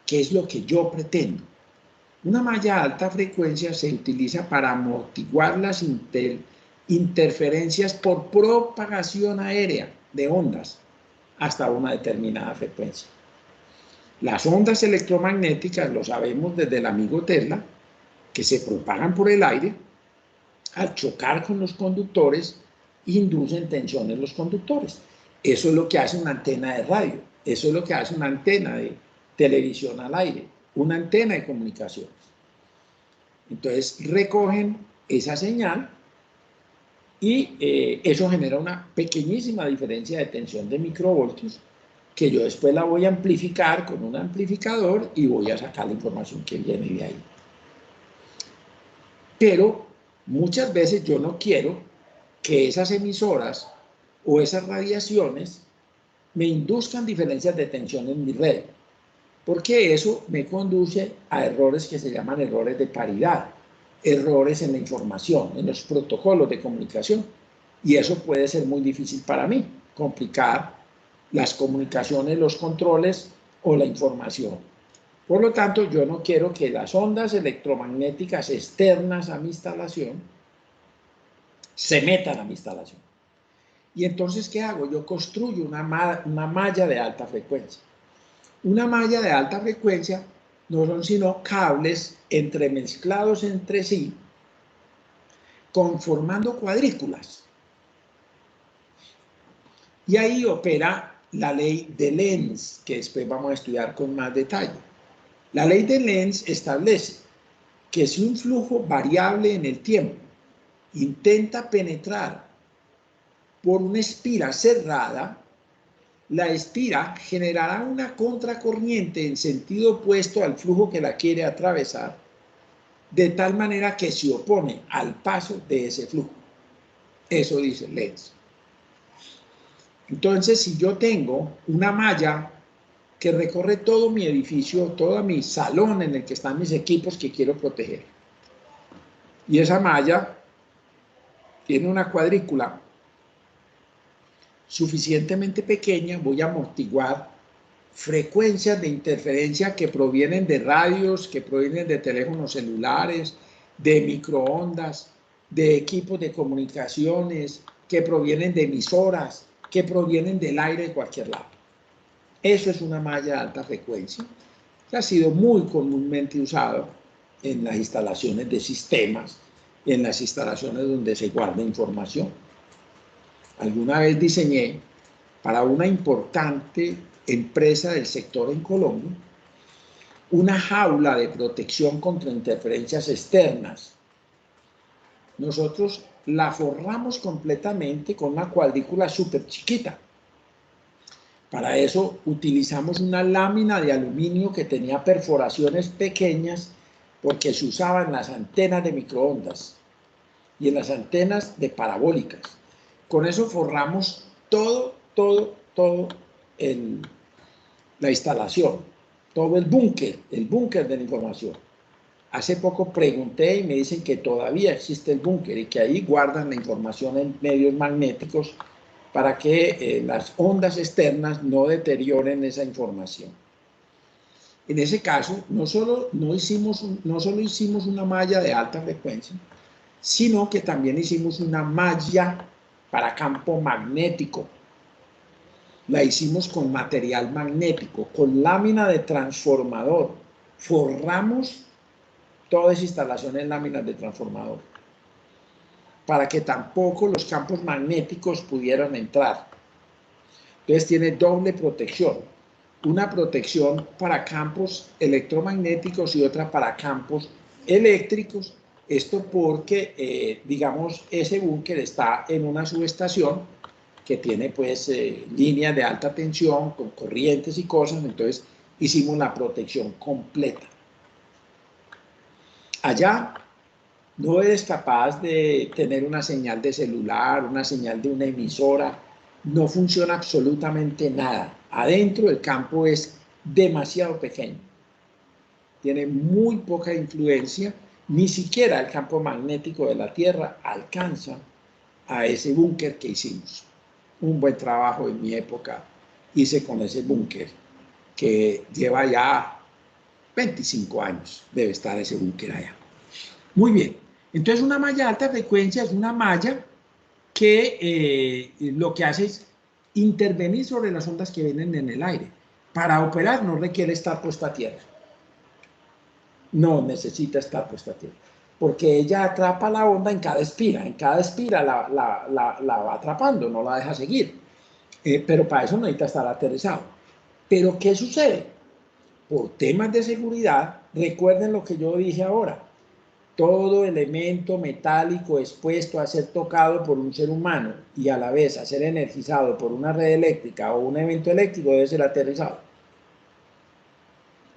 [SPEAKER 1] ¿Qué es lo que yo pretendo? Una malla de alta frecuencia se utiliza para amortiguar las interferencias por propagación aérea de ondas hasta una determinada frecuencia. Las ondas electromagnéticas, lo sabemos desde el amigo Tesla, que se propagan por el aire, al chocar con los conductores, inducen tensión en los conductores. Eso es lo que hace una antena de radio, eso es lo que hace una antena de televisión al aire, una antena de comunicaciones. Entonces recogen esa señal y eso genera una pequeñísima diferencia de tensión de microvoltios que yo después la voy a amplificar con un amplificador y voy a sacar la información que viene de ahí. Pero muchas veces yo no quiero que esas emisoras o esas radiaciones me induzcan diferencias de tensión en mi red, porque eso me conduce a errores que se llaman errores de paridad, errores en la información, en los protocolos de comunicación, y eso puede ser muy difícil para mí, complicar las comunicaciones, los controles o la información. Por lo tanto, yo no quiero que las ondas electromagnéticas externas a mi instalación se metan a mi instalación. Y entonces, ¿qué hago? Yo construyo una malla de alta frecuencia. Una malla de alta frecuencia no son sino cables entremezclados entre sí, conformando cuadrículas. Y ahí opera la ley de Lenz, que después vamos a estudiar con más detalle. La ley de Lenz establece que si un flujo variable en el tiempo intenta penetrar por una espira cerrada, la espira generará una contracorriente en sentido opuesto al flujo que la quiere atravesar, de tal manera que se opone al paso de ese flujo. Eso dice Lenz. Entonces, si yo tengo una malla que recorre todo mi edificio, todo mi salón en el que están mis equipos que quiero proteger, y esa malla tiene una cuadrícula suficientemente pequeña, voy a amortiguar frecuencias de interferencia que provienen de radios, que provienen de teléfonos celulares, de microondas, de equipos de comunicaciones, que provienen de emisoras, que provienen del aire de cualquier lado. Eso es una malla de alta frecuencia que ha sido muy comúnmente usado en las instalaciones de sistemas, en las instalaciones donde se guarda información. Alguna vez diseñé para una importante empresa del sector en Colombia una jaula de protección contra interferencias externas. Nosotros la forramos completamente con una cuadrícula súper chiquita. Para eso utilizamos una lámina de aluminio que tenía perforaciones pequeñas porque se usaban en las antenas de microondas y en las antenas de parabólicas. Con eso forramos todo la instalación, todo el búnker de la información. Hace poco pregunté y me dicen que todavía existe el búnker y que ahí guardan la información en medios magnéticos para que las ondas externas no deterioren esa información. En ese caso, no solo hicimos una malla de alta frecuencia, sino que también hicimos una malla para campo magnético. La hicimos con material magnético, con lámina de transformador. Forramos toda esa instalación en láminas de transformador, para que tampoco los campos magnéticos pudieran entrar. Entonces tiene doble protección, una protección para campos electromagnéticos y otra para campos eléctricos. Esto porque, digamos, ese búnker está en una subestación que tiene pues líneas de alta tensión con corrientes y cosas, entonces hicimos la protección completa. allá no eres capaz de tener una señal de celular, una señal de una emisora, no funciona absolutamente nada. Adentro el campo es demasiado pequeño, tiene muy poca influencia, ni siquiera el campo magnético de la Tierra alcanza a ese búnker que hicimos. Un buen trabajo en mi época hice con ese búnker, que lleva ya 25 años, debe estar ese búnker allá. Muy bien, entonces una malla de alta frecuencia es una malla que lo que hace es intervenir sobre las ondas que vienen en el aire. Para operar no requiere estar puesta a tierra. No necesita estar puesta a tierra, porque ella atrapa la onda en cada espira la va atrapando, no la deja seguir. Pero para eso necesita estar aterrizado. Pero ¿qué sucede? Por temas de seguridad, recuerden lo que yo dije ahora, todo elemento metálico expuesto a ser tocado por un ser humano y a la vez a ser energizado por una red eléctrica o un evento eléctrico debe ser aterrizado.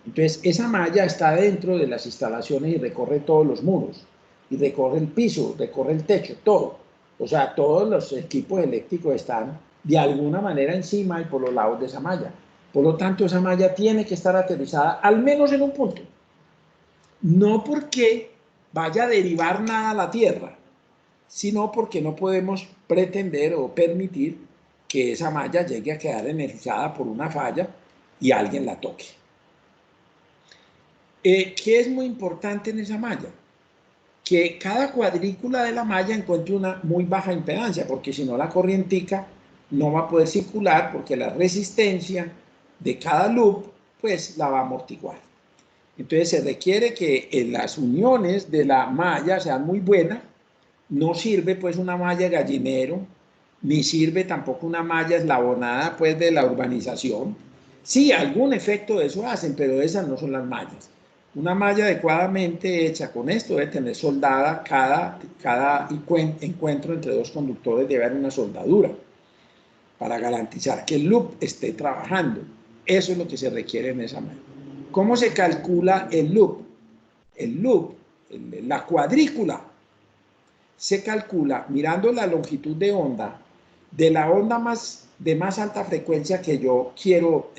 [SPEAKER 1] Entonces, esa malla está dentro de las instalaciones y recorre todos los muros, y recorre el piso, recorre el techo, todo. O sea, todos los equipos eléctricos están de alguna manera encima y por los lados de esa malla. Por lo tanto, esa malla tiene que estar aterrizada al menos en un punto. No porque vaya a derivar nada a la Tierra, sino porque no podemos pretender o permitir que esa malla llegue a quedar energizada por una falla y alguien la toque. ¿Qué es muy importante en esa malla? Que cada cuadrícula de la malla encuentre una muy baja impedancia, porque si no la corrientica no va a poder circular, porque la resistencia de cada loop pues la va a amortiguar. Entonces se requiere que las uniones de la malla sean muy buenas. No sirve pues una malla gallinero, ni sirve tampoco una malla eslabonada pues de la urbanización. Sí, algún efecto de eso hacen, pero esas no son las mallas. Una malla adecuadamente hecha con esto debe tener soldada cada encuentro entre dos conductores, debe haber una soldadura para garantizar que el loop esté trabajando. Eso es lo que se requiere en esa malla. ¿Cómo se calcula el loop? El loop, la cuadrícula, se calcula mirando la longitud de onda de la onda de más alta frecuencia que yo quiero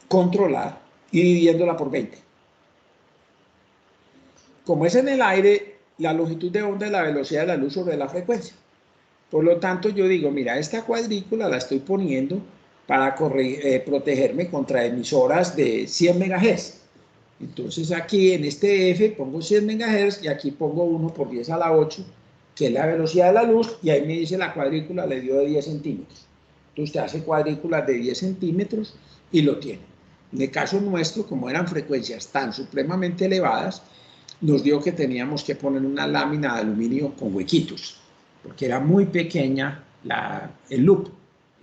[SPEAKER 1] controlar y dividiéndola por 20. Como es en el aire, la longitud de onda es la velocidad de la luz sobre la frecuencia. Por lo tanto, yo digo, mira, esta cuadrícula la estoy poniendo para protegerme contra emisoras de 100 MHz. Entonces aquí en este F pongo 100 MHz y aquí pongo 1 por 10 a la 8, que es la velocidad de la luz, y ahí me dice la cuadrícula le dio de 10 centímetros. Entonces usted hace cuadrículas de 10 centímetros y lo tiene. En el caso nuestro, como eran frecuencias tan supremamente elevadas, nos dio que teníamos que poner una lámina de aluminio con huequitos, porque era muy pequeña el loop,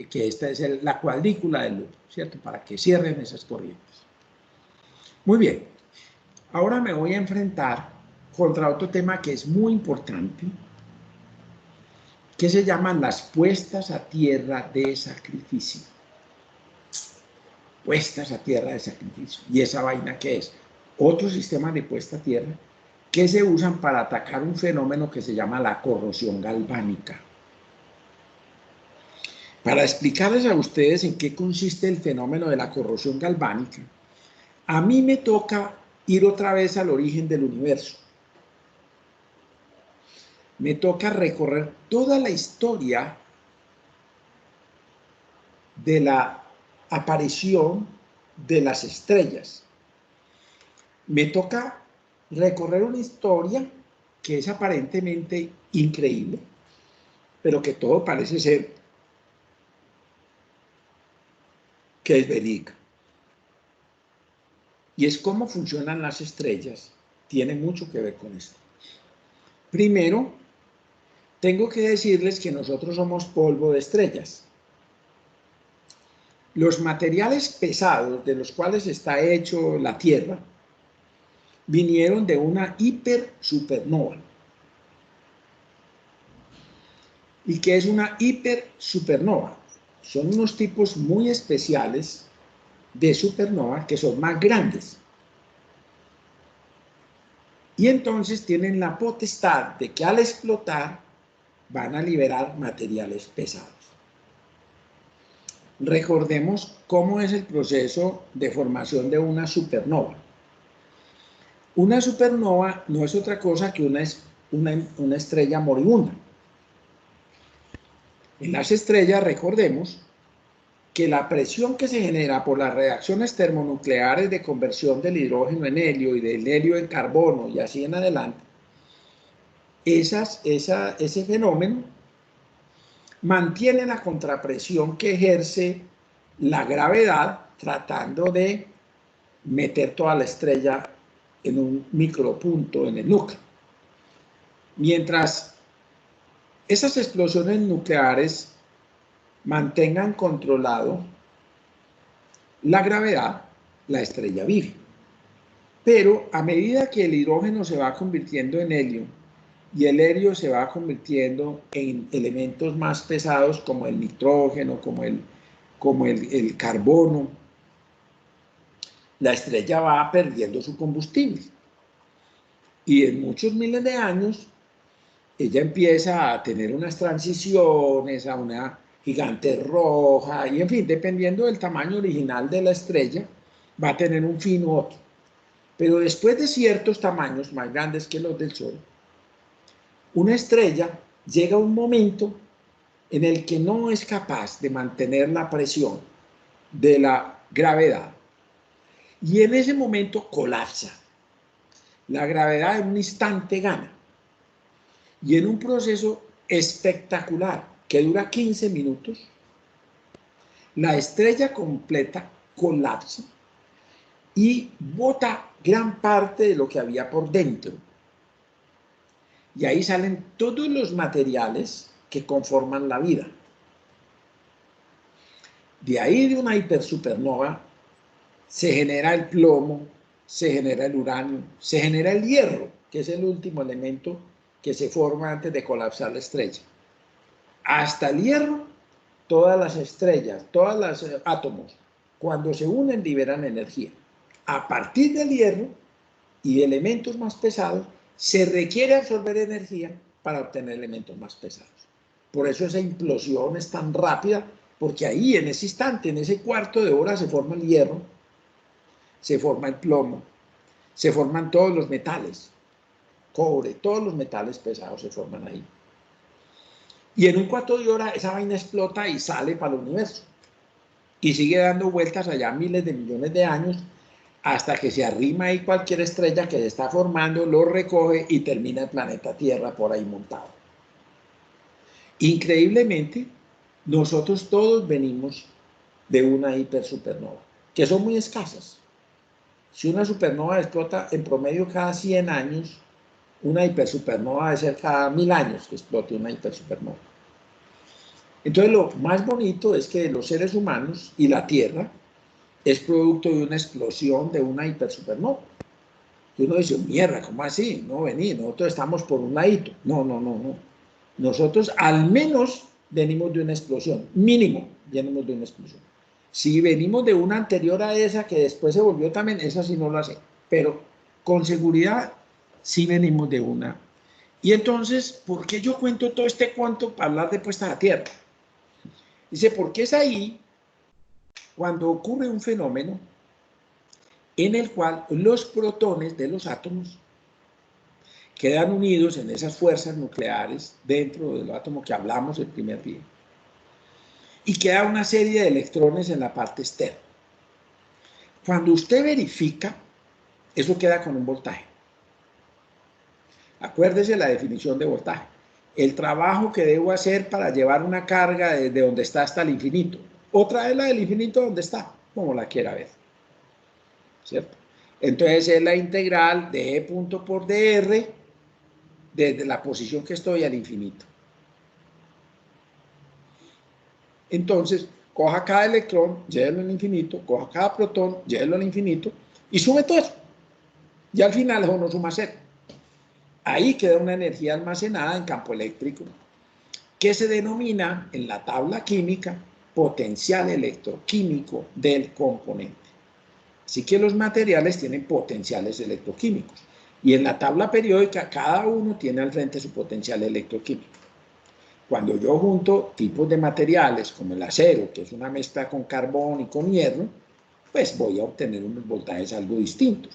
[SPEAKER 1] que esta es la cuadrícula del loop, ¿cierto? Para que cierren esas corrientes. Muy bien, ahora me voy a enfrentar contra otro tema que es muy importante, que se llaman las puestas a tierra de sacrificio. Puestas a tierra de sacrificio. ¿Y esa vaina qué es? Otro sistema de puesta a tierra que se usan para atacar un fenómeno que se llama la corrosión galvánica. Para explicarles a ustedes en qué consiste el fenómeno de la corrosión galvánica, a mí me toca ir otra vez al origen del universo. Me toca recorrer toda la historia de la aparición de las estrellas. Me toca recorrer una historia que es aparentemente increíble, pero que todo parece ser que es verídica. Y es cómo funcionan las estrellas, tiene mucho que ver con esto. Primero, tengo que decirles que nosotros somos polvo de estrellas. Los materiales pesados de los cuales está hecho la Tierra vinieron de una hipersupernova. ¿Y qué es una hipersupernova? Son unos tipos muy especiales de supernova que son más grandes. Y entonces tienen la potestad de que al explotar van a liberar materiales pesados. Recordemos cómo es el proceso de formación de una supernova. Una supernova no es otra cosa que una estrella moribunda. En las estrellas, recordemos que la presión que se genera por las reacciones termonucleares de conversión del hidrógeno en helio y del helio en carbono y así en adelante, ese fenómeno mantiene la contrapresión que ejerce la gravedad tratando de meter toda la estrella en un micropunto en el núcleo. Mientras esas explosiones nucleares mantengan controlado la gravedad, la estrella vive. Pero a medida que el hidrógeno se va convirtiendo en helio y el helio se va convirtiendo en elementos más pesados como el nitrógeno, como el carbono, la estrella va perdiendo su combustible. Y en muchos miles de años, ella empieza a tener unas transiciones a una gigante roja, y en fin, dependiendo del tamaño original de la estrella, va a tener un fin u otro. Pero después de ciertos tamaños más grandes que los del Sol, una estrella llega a un momento en el que no es capaz de mantener la presión de la gravedad. Y en ese momento colapsa. La gravedad en un instante gana. Y en un proceso espectacular que dura 15 minutos, la estrella completa colapsa y bota gran parte de lo que había por dentro. Y ahí salen todos los materiales que conforman la vida. De ahí, de una hipersupernova, se genera el plomo, se genera el uranio, se genera el hierro, que es el último elemento que se forma antes de colapsar la estrella. Hasta el hierro, todas las estrellas, todos los átomos, cuando se unen, liberan energía. A partir del hierro y de elementos más pesados, se requiere absorber energía para obtener elementos más pesados. Por eso esa implosión es tan rápida, porque ahí, en ese instante, en ese cuarto de hora, se forma el hierro, se forma el plomo, se forman todos los metales, cobre, todos los metales pesados se forman ahí. Y en un cuarto de hora esa vaina explota y sale para el universo. Y sigue dando vueltas allá miles de millones de años hasta que se arrima ahí cualquier estrella que se está formando, lo recoge y termina el planeta Tierra por ahí montado. Increíblemente, nosotros todos venimos de una hipersupernova, que son muy escasas. Si una supernova explota en promedio cada 100 años, una hipersupernova debe ser cada 1000 años que explote una hipersupernova. Entonces, lo más bonito es que los seres humanos y la Tierra es producto de una explosión de una hipersupernova. Y uno dice, mierda, ¿cómo así? No, vení, nosotros estamos por un ladito. No. Nosotros al menos venimos de una explosión, mínimo venimos de una explosión. Si venimos de una anterior a esa, que después se volvió también, esa sí no lo sé, pero con seguridad sí venimos de una. Y entonces, ¿por qué yo cuento todo este cuento para hablar de puesta a la Tierra? Dice, porque es ahí cuando ocurre un fenómeno en el cual los protones de los átomos quedan unidos en esas fuerzas nucleares dentro del átomo que hablamos el primer día. Y queda una serie de electrones en la parte externa. Cuando usted verifica, eso queda con un voltaje. Acuérdese la definición de voltaje. El trabajo que debo hacer para llevar una carga desde donde está hasta el infinito. Otra es la del infinito donde está, como la quiera ver. ¿Cierto? Entonces es la integral de E punto por dr desde la posición que estoy al infinito. Entonces, coja cada electrón, llévelo al infinito, coja cada protón, llévelo al infinito y sume todo eso. Y al final eso no suma cero. Ahí queda una energía almacenada en campo eléctrico que se denomina en la tabla química potencial electroquímico del componente. Así que los materiales tienen potenciales electroquímicos. Y en la tabla periódica, cada uno tiene al frente su potencial electroquímico. Cuando yo junto tipos de materiales como el acero, que es una mezcla con carbón y con hierro, pues voy a obtener unos voltajes algo distintos.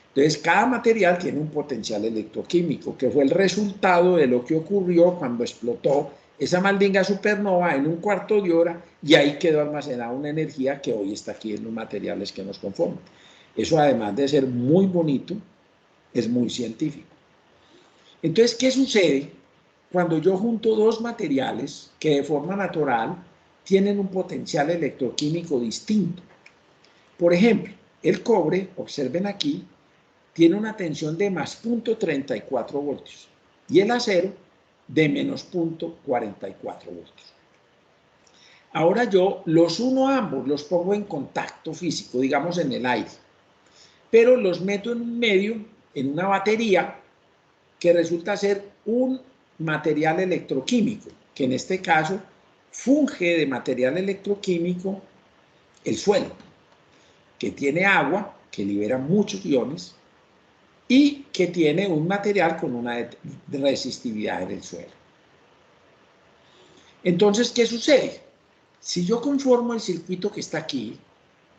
[SPEAKER 1] Entonces, cada material tiene un potencial electroquímico, que fue el resultado de lo que ocurrió cuando explotó esa maldita supernova en un cuarto de hora y ahí quedó almacenada una energía que hoy está aquí en los materiales que nos conforman. Eso, además de ser muy bonito, es muy científico. Entonces, ¿qué sucede cuando yo junto dos materiales que de forma natural tienen un potencial electroquímico distinto? Por ejemplo, el cobre, observen aquí, tiene una tensión de más 0.34 voltios y el acero de menos 0.44 voltios. Ahora yo los uno a ambos, los pongo en contacto físico, digamos en el aire, pero los meto en un medio, en una batería, que resulta ser un material electroquímico, que en este caso funge de material electroquímico el suelo, que tiene agua, que libera muchos iones, y que tiene un material con una resistividad en el suelo. Entonces, ¿qué sucede? Si yo conformo el circuito que está aquí,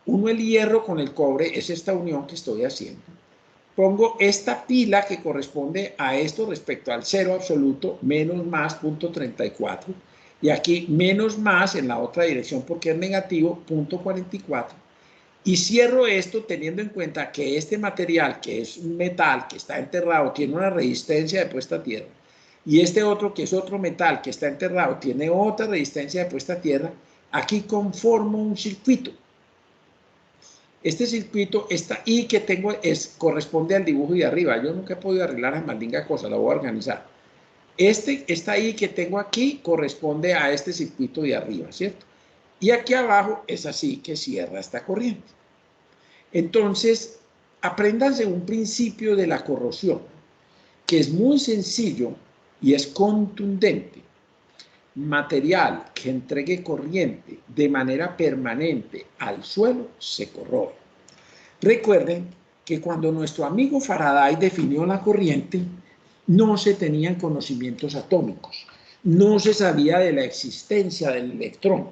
[SPEAKER 1] uno el hierro con el cobre, es esta unión que estoy haciendo, pongo esta pila que corresponde a esto respecto al cero absoluto, menos más 0.34, y aquí menos más en la otra dirección porque es negativo, 0.44, y cierro esto teniendo en cuenta que este material, que es un metal que está enterrado, tiene una resistencia de puesta a tierra, y este otro, que es otro metal que está enterrado, tiene otra resistencia de puesta a tierra. Aquí conformo un circuito. Este circuito, esta I que tengo, corresponde al dibujo de arriba. Yo nunca he podido arreglar la maldita cosa, la voy a organizar. Esta I que tengo aquí corresponde a este circuito de arriba, ¿cierto? Y aquí abajo es así que cierra esta corriente. Entonces, apréndanse un principio de la corrosión, que es muy sencillo y es contundente. Material que entregue corriente de manera permanente al suelo se corroe. Recuerden que cuando nuestro amigo Faraday definió la corriente, no se tenían conocimientos atómicos, no se sabía de la existencia del electrón.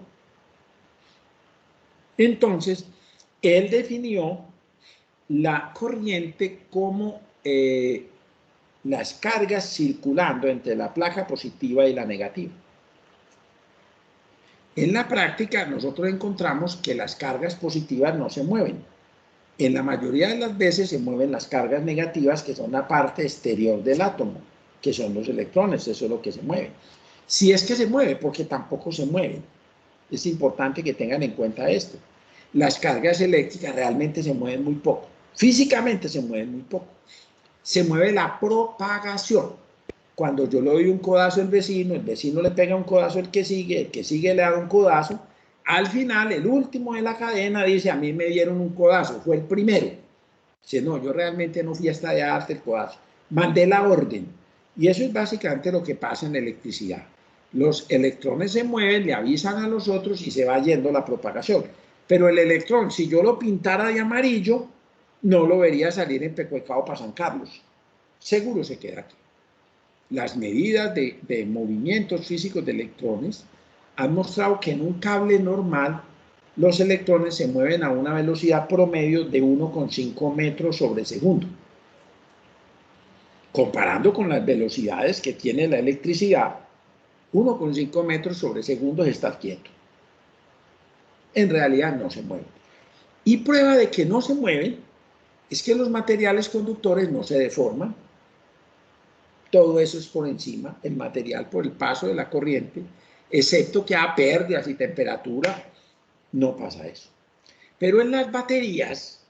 [SPEAKER 1] Entonces, él definió la corriente como las cargas circulando entre la placa positiva y la negativa. En la práctica, nosotros encontramos que las cargas positivas no se mueven. En la mayoría de las veces se mueven las cargas negativas, que son la parte exterior del átomo, que son los electrones, eso es lo que se mueve. Si es que se mueve, porque tampoco se mueven. Es importante que tengan en cuenta esto. Las cargas eléctricas realmente se mueven muy poco. Físicamente se mueven muy poco. Se mueve la propagación. Cuando yo le doy un codazo al vecino, el vecino le pega un codazo al que sigue, el que sigue le da un codazo, al final el último de la cadena dice, a mí me dieron un codazo, fue el primero. Dice, no, yo realmente no fui hasta allá a darte el codazo, mandé la orden. Y eso es básicamente lo que pasa en electricidad. Los electrones se mueven, le avisan a los otros y se va yendo la propagación. Pero el electrón, si yo lo pintara de amarillo, no lo vería salir en Pecuecao para San Carlos. Seguro se queda aquí. Las medidas de movimientos físicos de electrones han mostrado que en un cable normal los electrones se mueven a una velocidad promedio de 1,5 metros sobre segundo. Comparando con las velocidades que tiene la electricidad, 1,5 metros sobre segundo es estar quieto. En realidad no se mueven. Y prueba de que no se mueven es que los materiales conductores no se deforman. Todo eso es por encima, el material por el paso de la corriente, excepto que a pérdidas y temperatura no pasa eso. Pero en las baterías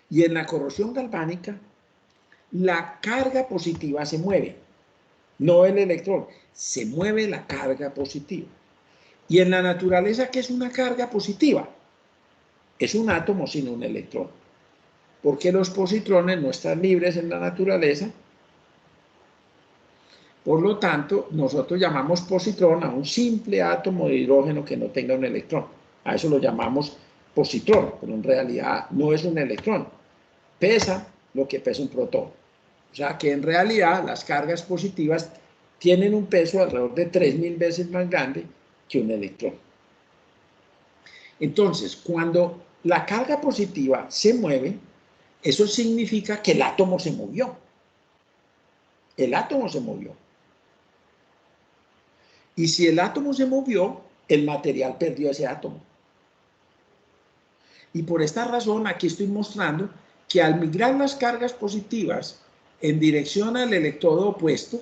[SPEAKER 1] y en la corrosión galvánica, la carga positiva se mueve, no el electrón, se mueve la carga positiva. Y en la naturaleza, ¿qué es una carga positiva? Es un átomo sin un electrón. Porque los positrones no están libres en la naturaleza. Por lo tanto, nosotros llamamos positrón a un simple átomo de hidrógeno que no tenga un electrón. A eso lo llamamos positrón, pero en realidad no es un electrón. Pesa lo que pesa un protón. O sea que en realidad las cargas positivas tienen un peso alrededor de 3000 veces más grande que un electrón. Entonces, cuando la carga positiva se mueve, eso significa que el átomo se movió. El átomo se movió. Y si el átomo se movió, el material perdió ese átomo. Y por esta razón aquí estoy mostrando que al migrar las cargas positivas en dirección al electrodo opuesto,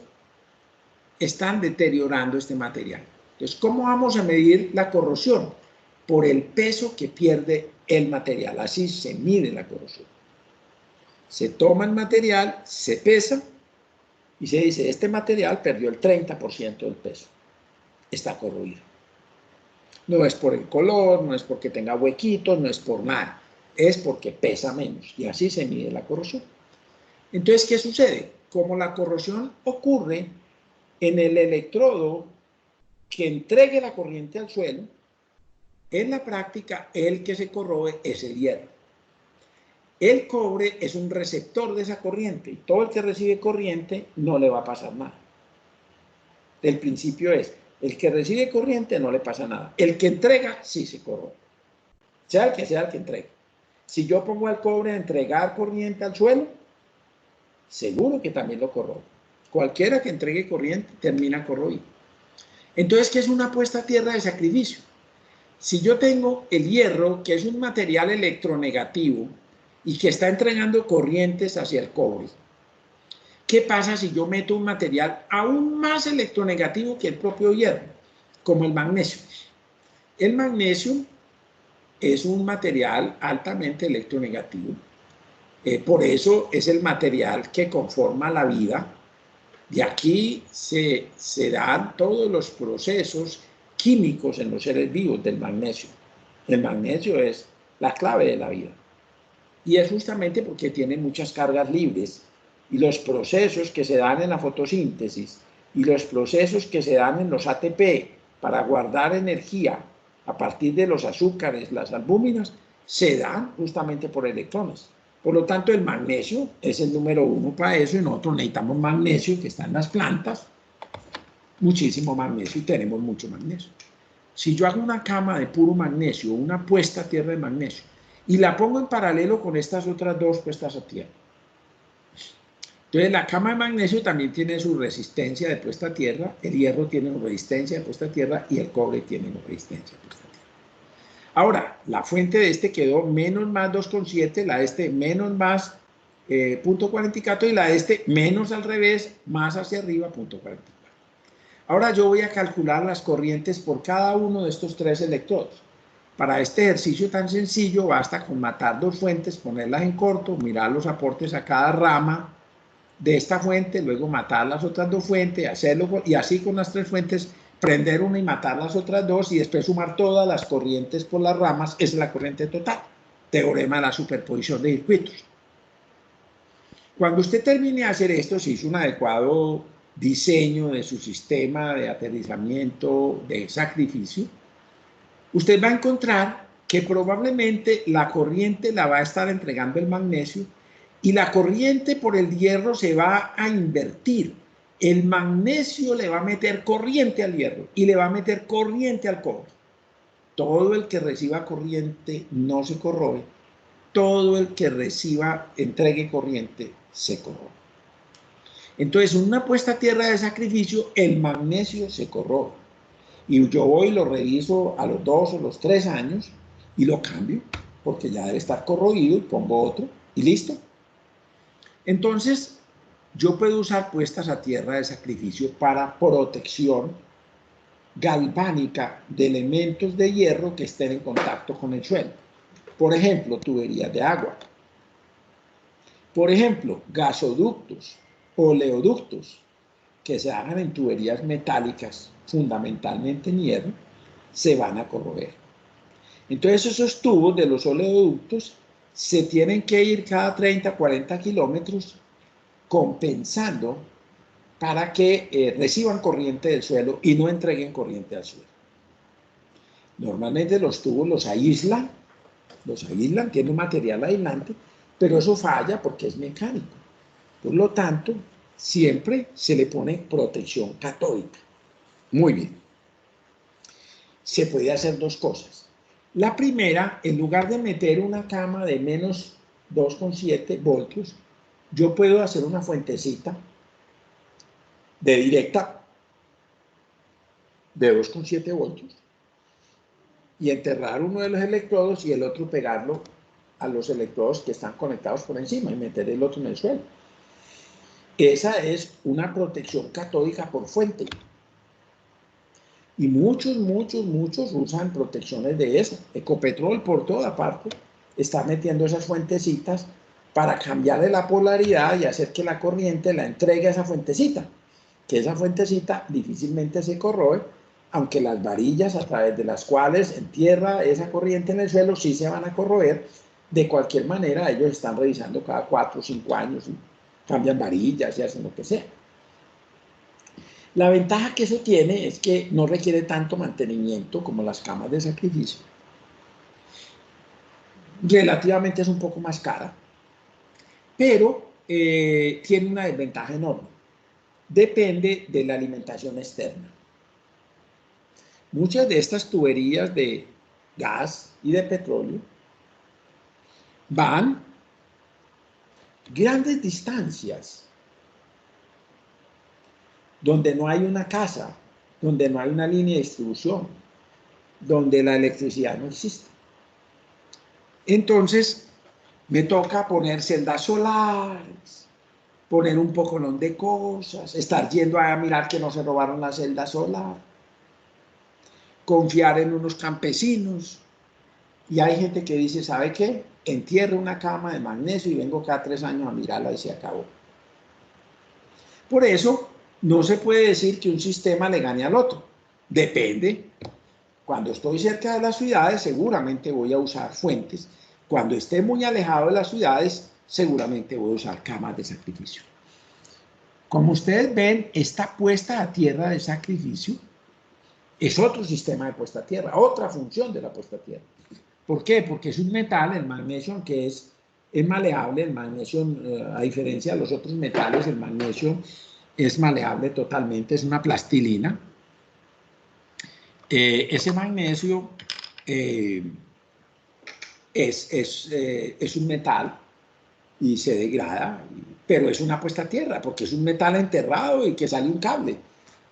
[SPEAKER 1] están deteriorando este material. Entonces, ¿cómo vamos a medir la corrosión? Por el peso que pierde el material. Así se mide la corrosión. Se toma el material, se pesa y se dice, este material perdió el 30% del peso. Está corroído. No es por el color, no es porque tenga huequitos, no es por nada. Es porque pesa menos. Y así se mide la corrosión. Entonces, ¿qué sucede? Como la corrosión ocurre en el electrodo que entregue la corriente al suelo, en la práctica el que se corroe es el hierro. El cobre es un receptor de esa corriente y todo el que recibe corriente no le va a pasar nada. El principio es, el que recibe corriente no le pasa nada. El que entrega sí se corroe. Sea el que entregue. Si yo pongo al cobre a entregar corriente al suelo, seguro que también lo corroe. Cualquiera que entregue corriente termina corroído. Entonces, ¿qué es una puesta a tierra de sacrificio? Si yo tengo el hierro, que es un material electronegativo y que está entregando corrientes hacia el cobre, ¿qué pasa si yo meto un material aún más electronegativo que el propio hierro, como el magnesio? El magnesio es un material altamente electronegativo. Por eso es el material que conforma la vida. De aquí se dan todos los procesos químicos en los seres vivos del magnesio. El magnesio es la clave de la vida. Y es justamente porque tiene muchas cargas libres. Y los procesos que se dan en la fotosíntesis y los procesos que se dan en los ATP para guardar energía a partir de los azúcares, las albúminas, se dan justamente por electrones. Por lo tanto, el magnesio es el número 1 para eso y nosotros necesitamos magnesio que está en las plantas, muchísimo magnesio y tenemos mucho magnesio. Si yo hago una cama de puro magnesio, una puesta a tierra de magnesio, y la pongo en paralelo con estas otras dos puestas a tierra, entonces la cama de magnesio también tiene su resistencia de puesta a tierra, el hierro tiene su resistencia de puesta a tierra y el cobre tiene su resistencia de puesta a tierra. Ahora, la fuente de este quedó menos más 2,7, la de este menos más 0.44 y la de este menos al revés, más hacia arriba 0.44. Ahora yo voy a calcular las corrientes por cada uno de estos tres electrodos. Para este ejercicio tan sencillo basta con matar dos fuentes, ponerlas en corto, mirar los aportes a cada rama de esta fuente, luego matar las otras dos fuentes, hacerlo y así con las tres fuentes, prender una y matar las otras dos y después sumar todas las corrientes por las ramas, esa es la corriente total. Teorema de la superposición de circuitos. Cuando usted termine de hacer esto, si hizo un adecuado diseño de su sistema de aterrizamiento, de sacrificio, usted va a encontrar que probablemente la corriente la va a estar entregando el magnesio y la corriente por el hierro se va a invertir. El magnesio le va a meter corriente al hierro y le va a meter corriente al cobre. Todo el que reciba corriente no se corroe. Todo el que entregue corriente se corroe. Entonces, en una puesta a tierra de sacrificio, el magnesio se corroe. Y yo voy y lo reviso a los 2 o los 3 años y lo cambio, porque ya debe estar corroído y pongo otro y listo. Entonces, yo puedo usar puestas a tierra de sacrificio para protección galvánica de elementos de hierro que estén en contacto con el suelo. Por ejemplo, tuberías de agua. Por ejemplo, gasoductos, oleoductos, que se hagan en tuberías metálicas, fundamentalmente en hierro, se van a corroer. Entonces, esos tubos de los oleoductos se tienen que ir cada 30, 40 kilómetros compensando para que reciban corriente del suelo y no entreguen corriente al suelo. Normalmente los tubos los aíslan, tienen un material aislante pero eso falla porque es mecánico. Por lo tanto, siempre se le pone protección catódica. Muy bien. Se puede hacer dos cosas. La primera, en lugar de meter una cama de menos 2,7 voltios, yo puedo hacer una fuentecita de directa de 2,7 voltios y enterrar uno de los electrodos y el otro pegarlo a los electrodos que están conectados por encima y meter el otro en el suelo. Esa es una protección catódica por fuente. Y muchos usan protecciones de eso. Ecopetrol por toda parte está metiendo esas fuentecitas para cambiarle la polaridad y hacer que la corriente la entregue a esa fuentecita. Que esa fuentecita difícilmente se corroe, aunque las varillas a través de las cuales entierra esa corriente en el suelo sí se van a corroer. De cualquier manera, ellos están revisando cada 4 o 5 años y cambian varillas y hacen lo que sea. La ventaja que eso tiene es que no requiere tanto mantenimiento como las camas de sacrificio. Relativamente es un poco más cara, pero tiene una desventaja enorme. Depende de la alimentación externa. Muchas de estas tuberías de gas y de petróleo van grandes distancias donde no hay una casa, donde no hay una línea de distribución, donde la electricidad no existe. Entonces, me toca poner celdas solares, poner un pocolón de cosas, estar yendo a mirar que no se robaron la celda solar, confiar en unos campesinos. Y hay gente que dice, ¿sabe qué? Entierro una cama de magnesio y vengo cada 3 años a mirarla y se acabó. Por eso, no se puede decir que un sistema le gane al otro. Depende. Cuando estoy cerca de las ciudades, seguramente voy a usar fuentes. Cuando esté muy alejado de las ciudades, seguramente voy a usar camas de sacrificio. Como ustedes ven, esta puesta a tierra de sacrificio es otro sistema de puesta a tierra, otra función de la puesta a tierra. ¿Por qué? Porque es un metal, el magnesio, aunque es maleable, el magnesio, a diferencia de los otros metales, el magnesio es maleable totalmente, es una plastilina. Ese magnesio es un metal y se degrada, pero es una puesta a tierra, porque es un metal enterrado y que sale un cable.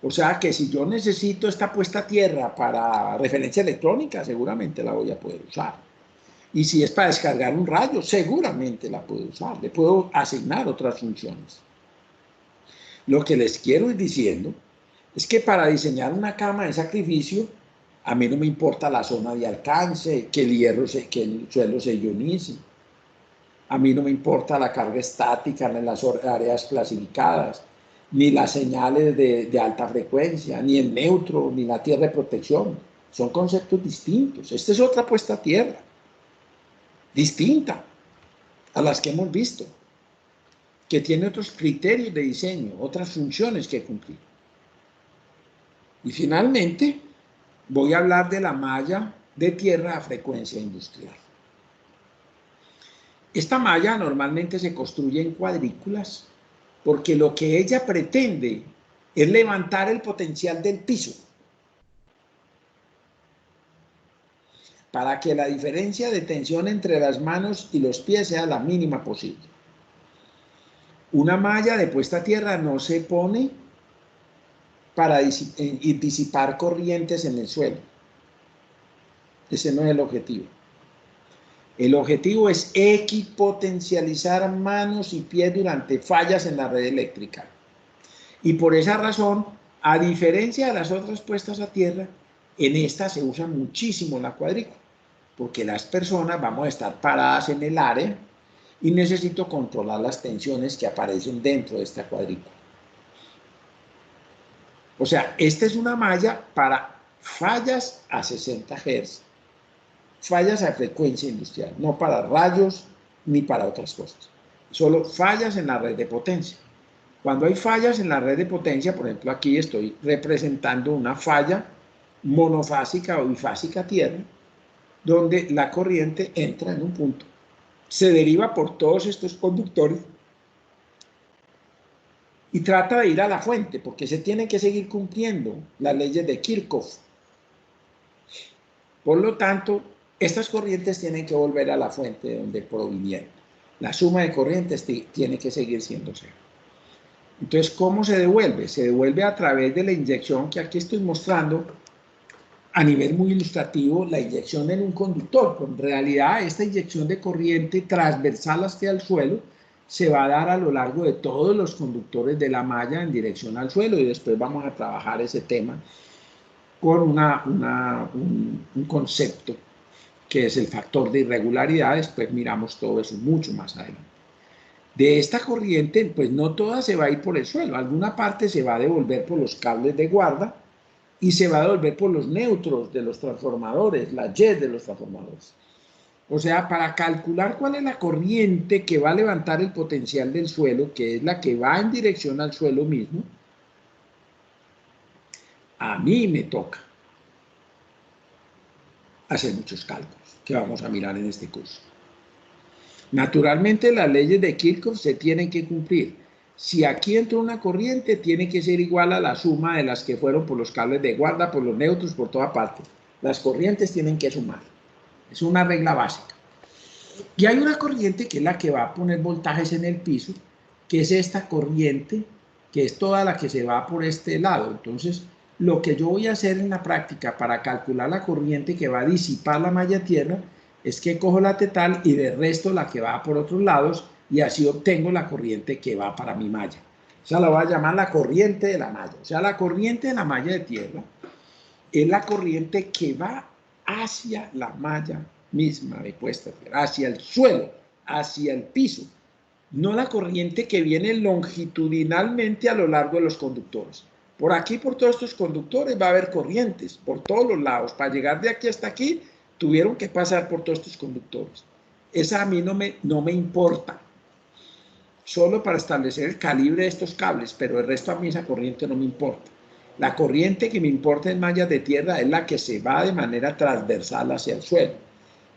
[SPEAKER 1] O sea que si yo necesito esta puesta a tierra para referencia electrónica, seguramente la voy a poder usar. Y si es para descargar un rayo, seguramente la puedo usar. Le puedo asignar otras funciones. Lo que les quiero ir diciendo es que para diseñar una cama de sacrificio, a mí no me importa la zona de alcance, que el suelo se ionice. A mí no me importa la carga estática en las áreas clasificadas, ni las señales de alta frecuencia, ni el neutro, ni la tierra de protección. Son conceptos distintos. Esta es otra puesta a tierra, distinta a las que hemos visto, que tiene otros criterios de diseño, otras funciones que cumplir. Y finalmente, voy a hablar de la malla de tierra a frecuencia industrial. Esta malla normalmente se construye en cuadrículas porque lo que ella pretende es levantar el potencial del piso para que la diferencia de tensión entre las manos y los pies sea la mínima posible. Una malla de puesta a tierra no se pone para disipar corrientes en el suelo. Ese no es el objetivo. El objetivo es equipotencializar manos y pies durante fallas en la red eléctrica. Y por esa razón, a diferencia de las otras puestas a tierra, en esta se usa muchísimo la cuadrícula, porque las personas vamos a estar paradas en el área y necesito controlar las tensiones que aparecen dentro de esta cuadrícula. O sea, esta es una malla para fallas a 60 Hz, fallas a frecuencia industrial, no para rayos ni para otras cosas, solo fallas en la red de potencia. Cuando hay fallas en la red de potencia, por ejemplo, aquí estoy representando una falla monofásica o bifásica a tierra, donde la corriente entra en un punto se deriva por todos estos conductores y trata de ir a la fuente, porque se tienen que seguir cumpliendo las leyes de Kirchhoff. Por lo tanto, estas corrientes tienen que volver a la fuente de donde provinieron. La suma de corrientes tiene que seguir siendo cero. Entonces, ¿cómo se devuelve? Se devuelve a través de la inyección que aquí estoy mostrando a nivel muy ilustrativo, la inyección en un conductor. Pero en realidad, esta inyección de corriente transversal hacia el suelo se va a dar a lo largo de todos los conductores de la malla en dirección al suelo, y después vamos a trabajar ese tema con un concepto que es el factor de irregularidad. Después miramos todo eso mucho más adelante. De esta corriente, pues no toda se va a ir por el suelo, alguna parte se va a devolver por los cables de guarda y se va a devolver por los neutros de los transformadores, la jet de los transformadores. O sea, para calcular cuál es la corriente que va a levantar el potencial del suelo, que es la que va en dirección al suelo mismo, a mí me toca hacer muchos cálculos que vamos a mirar en este curso. Naturalmente, las leyes de Kirchhoff se tienen que cumplir. Si aquí entra una corriente, tiene que ser igual a la suma de las que fueron por los cables de guarda, por los neutros, por toda parte. Las corrientes tienen que sumar. Es una regla básica. Y hay una corriente que es la que va a poner voltajes en el piso, que es esta corriente, que es toda la que se va por este lado. Entonces, lo que yo voy a hacer en la práctica para calcular la corriente que va a disipar la malla tierra es que cojo la tetal y de resto la que va por otros lados, y así obtengo la corriente que va para mi malla. O sea, la voy a llamar la corriente de la malla. O sea, la corriente de la malla de tierra es la corriente que va hacia la malla misma de puesta tierra, hacia el suelo, hacia el piso. No la corriente que viene longitudinalmente a lo largo de los conductores. Por aquí, por todos estos conductores, va a haber corrientes, por todos los lados. Para llegar de aquí hasta aquí, tuvieron que pasar por todos estos conductores. Esa a mí no me importa. Solo para establecer el calibre de estos cables, pero el resto a mí esa corriente no me importa. La corriente que me importa en mallas de tierra es la que se va de manera transversal hacia el suelo.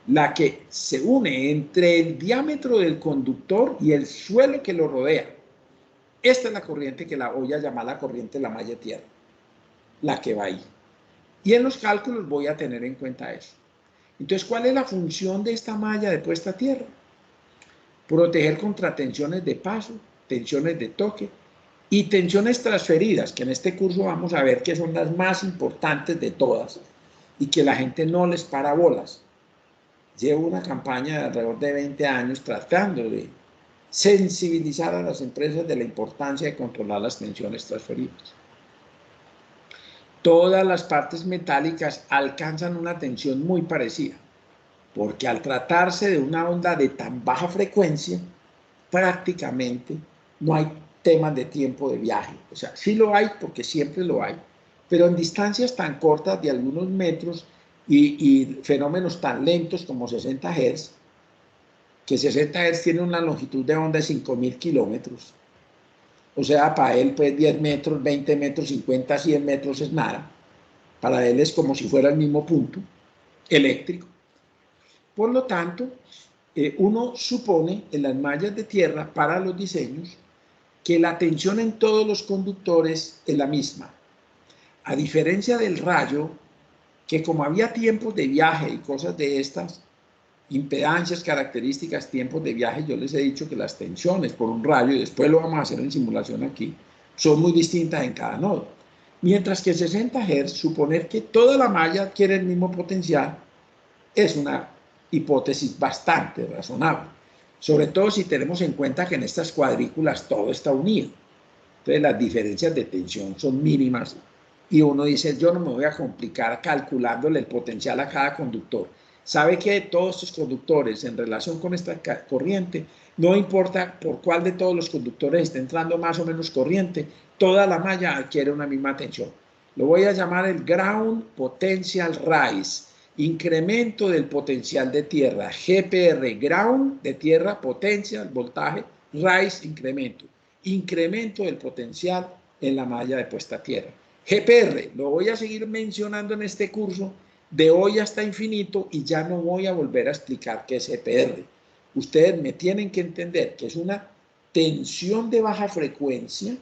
[SPEAKER 1] La que se une entre el diámetro del conductor y el suelo que lo rodea. Esta es la corriente que la voy a llamar la corriente de la malla de tierra. La que va ahí. Y en los cálculos voy a tener en cuenta eso. Entonces, ¿cuál es la función de esta malla de puesta a tierra? Proteger contra tensiones de paso, tensiones de toque y tensiones transferidas, que en este curso vamos a ver que son las más importantes de todas y que la gente no les para bolas. Llevo una campaña de alrededor de 20 años tratando de sensibilizar a las empresas de la importancia de controlar las tensiones transferidas. Todas las partes metálicas alcanzan una tensión muy parecida, porque al tratarse de una onda de tan baja frecuencia, prácticamente no hay temas de tiempo de viaje. O sea, sí lo hay, porque siempre lo hay, pero en distancias tan cortas de algunos metros y fenómenos tan lentos como 60 Hz, que 60 Hz tiene una longitud de onda de 5.000 kilómetros. O sea, para él, pues 10 metros, 20 metros, 50, 100 metros es nada. Para él es como si fuera el mismo punto eléctrico. Por lo tanto, uno supone en las mallas de tierra para los diseños que la tensión en todos los conductores es la misma. A diferencia del rayo, que como había tiempos de viaje y cosas de estas, impedancias, características, tiempos de viaje, yo les he dicho que las tensiones por un rayo, y después lo vamos a hacer en simulación aquí, son muy distintas en cada nodo. Mientras que 60 Hz, suponer que toda la malla adquiere el mismo potencial, es una hipótesis bastante razonable. Sobre todo si tenemos en cuenta que en estas cuadrículas todo está unido. Entonces las diferencias de tensión son mínimas y uno dice, yo no me voy a complicar calculándole el potencial a cada conductor. Sabe que todos estos conductores en relación con esta corriente, no importa por cuál de todos los conductores esté entrando más o menos corriente, toda la malla adquiere una misma tensión. Lo voy a llamar el Ground Potential Rise, incremento del potencial de tierra, GPR, Ground de tierra, potencial, voltaje, Rise, incremento del potencial en la malla de puesta a tierra. GPR, lo voy a seguir mencionando en este curso de hoy hasta infinito y ya no voy a volver a explicar qué es GPR, ustedes me tienen que entender que es una tensión de baja frecuencia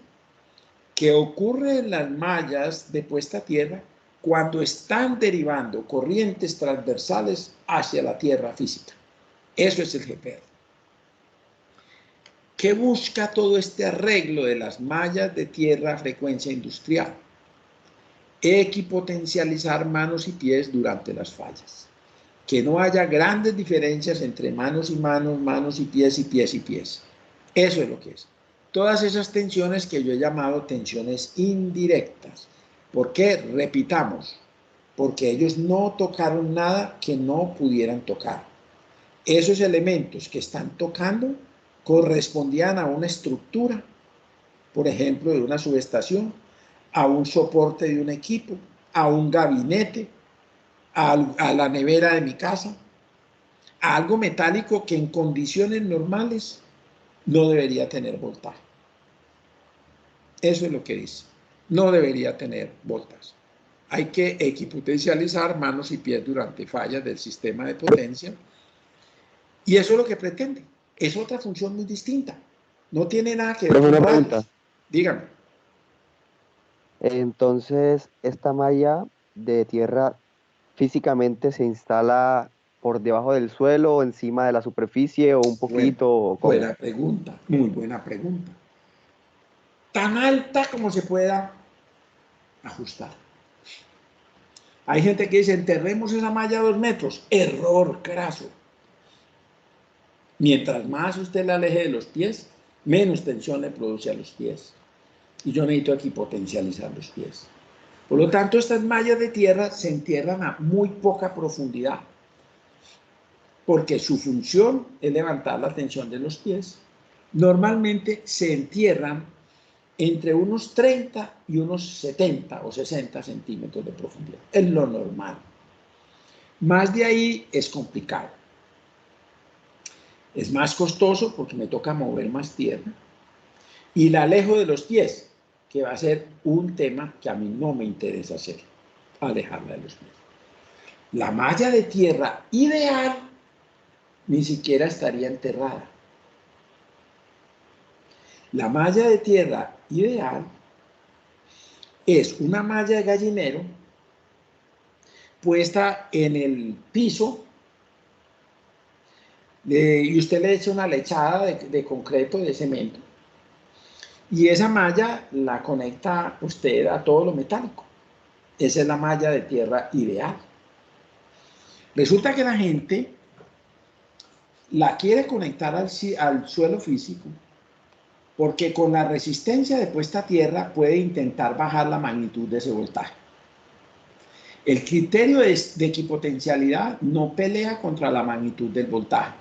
[SPEAKER 1] que ocurre en las mallas de puesta a tierra cuando están derivando corrientes transversales hacia la tierra física. Eso es el GPR. ¿Qué busca todo este arreglo de las mallas de tierra a frecuencia industrial? Equipotencializar manos y pies durante las fallas. Que no haya grandes diferencias entre manos y manos, manos y pies y pies y pies. Eso es lo que es. Todas esas tensiones que yo he llamado tensiones indirectas. ¿Por qué? Repitamos, porque ellos no tocaron nada que no pudieran tocar. Esos elementos que están tocando correspondían a una estructura, por ejemplo, de una subestación, a un soporte de un equipo, a un gabinete, a la nevera de mi casa, a algo metálico que en condiciones normales no debería tener voltaje. Eso es lo que dice. No debería tener voltas. Hay que equipotencializar manos y pies durante fallas del sistema de potencia. Y eso es lo que pretende. Es otra función muy distinta. No tiene nada que ver con
[SPEAKER 9] Una
[SPEAKER 1] rayos.
[SPEAKER 9] pregunta.
[SPEAKER 1] Dígame.
[SPEAKER 9] Entonces, esta malla de tierra físicamente se instala por debajo del suelo o encima de la superficie o un poquito. ¿O cómo?
[SPEAKER 1] Buena pregunta, muy buena pregunta. Tan alta como se pueda ajustar. Hay gente que dice, enterremos esa malla a 2 metros. Error craso. Mientras más usted la aleje de los pies, menos tensión le produce a los pies. Y yo necesito aquí potencializar los pies. Por lo tanto, estas mallas de tierra se entierran a muy poca profundidad, porque su función es levantar la tensión de los pies. Normalmente se entierran entre unos 30 y unos 70 o 60 centímetros de profundidad. Es lo normal. Más de ahí es complicado. Es más costoso porque me toca mover más tierra. Y la alejo de los pies, que va a ser un tema que a mí no me interesa hacer, alejarla de los pies. La malla de tierra ideal ni siquiera estaría enterrada. La malla de tierra ideal es una malla de gallinero puesta en el piso y usted le echa una lechada de concreto, de cemento, y esa malla la conecta usted a todo lo metálico. Esa es la malla de tierra ideal. Resulta que la gente la quiere conectar al suelo físico porque con la resistencia de puesta a tierra puede intentar bajar la magnitud de ese voltaje. El criterio de equipotencialidad no pelea contra la magnitud del voltaje.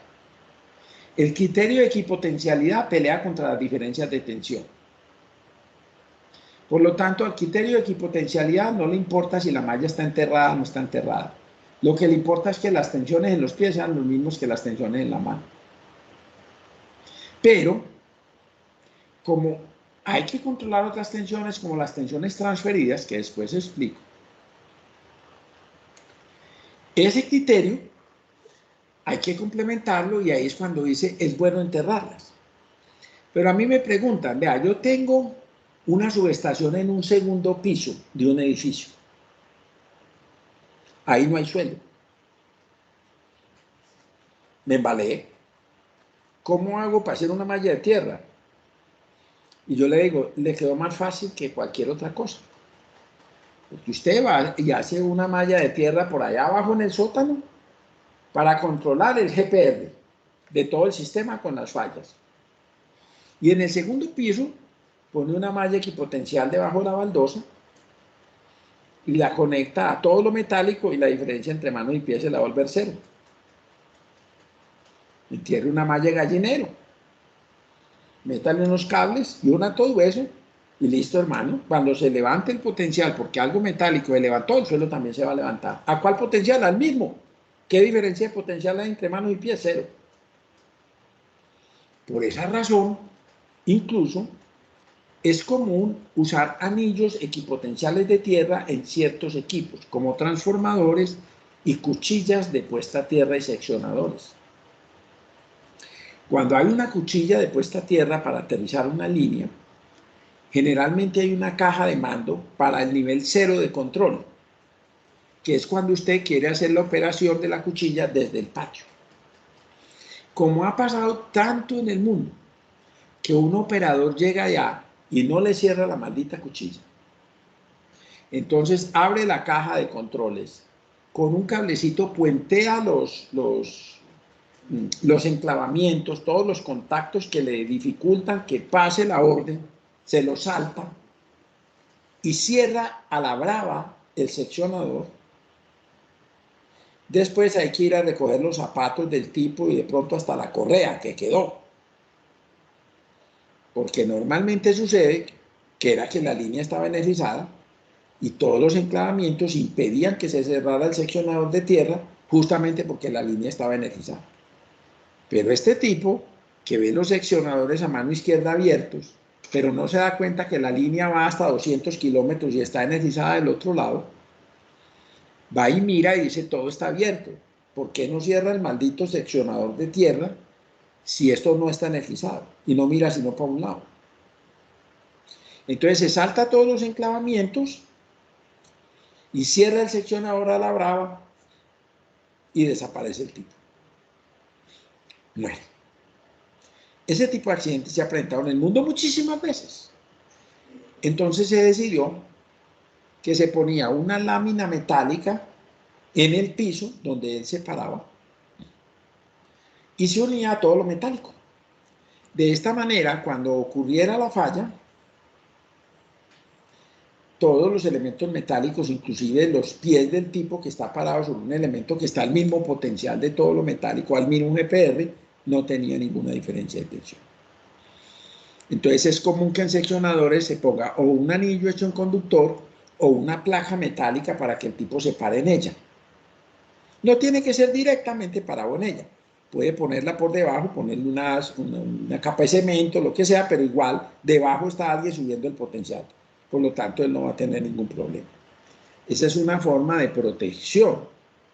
[SPEAKER 1] El criterio de equipotencialidad pelea contra las diferencias de tensión. Por lo tanto, al criterio de equipotencialidad no le importa si la malla está enterrada o no está enterrada. Lo que le importa es que las tensiones en los pies sean los mismos que las tensiones en la mano. Pero, como hay que controlar otras tensiones, como las tensiones transferidas, que después explico, ese criterio hay que complementarlo y ahí es cuando dice, es bueno enterrarlas. Pero a mí me preguntan, vea, yo tengo una subestación en un segundo piso de un edificio. Ahí no hay suelo. Me embaleé. ¿Cómo hago para hacer una malla de tierra? Y yo le digo, le quedó más fácil que cualquier otra cosa. Porque usted va y hace una malla de tierra por allá abajo en el sótano para controlar el GPR de todo el sistema con las fallas. Y en el segundo piso pone una malla equipotencial debajo de la baldosa y la conecta a todo lo metálico y la diferencia entre manos y pies se la va a volver cero. Entierre una malla de gallinero, métale unos cables y una todo eso y listo, hermano. Cuando se levante el potencial, porque algo metálico se levantó, el suelo también se va a levantar. ¿A cuál potencial? Al mismo. ¿Qué diferencia de potencial hay entre manos y pies? Cero. Por esa razón, incluso, es común usar anillos equipotenciales de tierra en ciertos equipos, como transformadores y cuchillas de puesta a tierra y seccionadores. Cuando hay una cuchilla de puesta a tierra para aterrizar una línea, generalmente hay una caja de mando para el nivel 0 de control, que es cuando usted quiere hacer la operación de la cuchilla desde el patio. Como ha pasado tanto en el mundo, que un operador llega allá y no le cierra la maldita cuchilla. Entonces abre la caja de controles, con un cablecito puentea los enclavamientos, todos los contactos que le dificultan que pase la orden, se los salta y cierra a la brava el seccionador. Después hay que ir a recoger los zapatos del tipo y de pronto hasta la correa que quedó. Porque normalmente sucede que era que la línea estaba energizada y todos los enclavamientos impedían que se cerrara el seccionador de tierra justamente porque la línea estaba energizada. Pero este tipo que ve los seccionadores a mano izquierda abiertos, pero no se da cuenta que la línea va hasta 200 kilómetros y está energizada del otro lado, va y mira y dice, todo está abierto. ¿Por qué no cierra el maldito seccionador de tierra si esto no está energizado? Y no mira sino para un lado. Entonces se salta todos los enclavamientos y cierra el seccionador a la brava y desaparece el tipo. Muere. Ese tipo de accidentes se ha presentado en el mundo muchísimas veces. Entonces se decidió que se ponía una lámina metálica en el piso donde él se paraba y se unía a todo lo metálico. De esta manera, cuando ocurriera la falla, todos los elementos metálicos, inclusive los pies del tipo que está parado sobre un elemento que está al mismo potencial de todo lo metálico, al mismo GPR, no tenía ninguna diferencia de tensión. Entonces es común que en seccionadores se ponga o un anillo hecho en conductor o una placa metálica para que el tipo se pare en ella. No tiene que ser directamente parado en ella. Puede ponerla por debajo, ponerle una capa de cemento, lo que sea, pero igual debajo está alguien subiendo el potencial. Por lo tanto, él no va a tener ningún problema. Esa es una forma de protección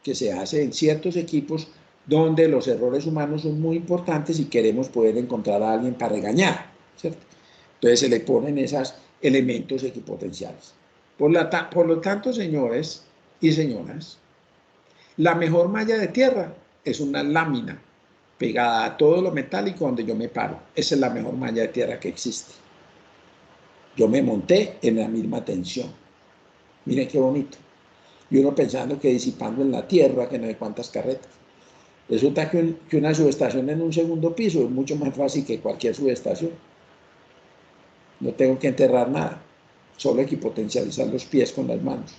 [SPEAKER 1] que se hace en ciertos equipos donde los errores humanos son muy importantes y queremos poder encontrar a alguien para regañar, ¿cierto? Entonces se le ponen esos elementos equipotenciales. Por lo tanto, señores y señoras, la mejor malla de tierra es una lámina pegada a todo lo metálico donde yo me paro. Esa es la mejor malla de tierra que existe. Yo me monté en la misma tensión. Miren qué bonito. Y uno pensando que disipando en la tierra, que no hay cuántas carretas. Resulta que una subestación en un segundo piso es mucho más fácil que cualquier subestación. No tengo que enterrar nada. Solo equipotencializar los pies con las manos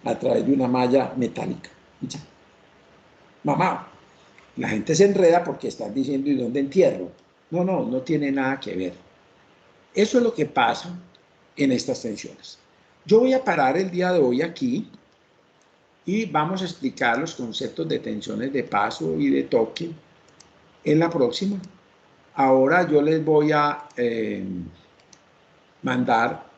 [SPEAKER 1] a través de una malla metálica. Ya. Mamá, la gente se enreda porque están diciendo ¿y dónde entierro? No, no tiene nada que ver. Eso es lo que pasa en estas tensiones. Yo voy a parar el día de hoy aquí y vamos a explicar los conceptos de tensiones de paso y de toque en la próxima. Ahora yo les voy a mandar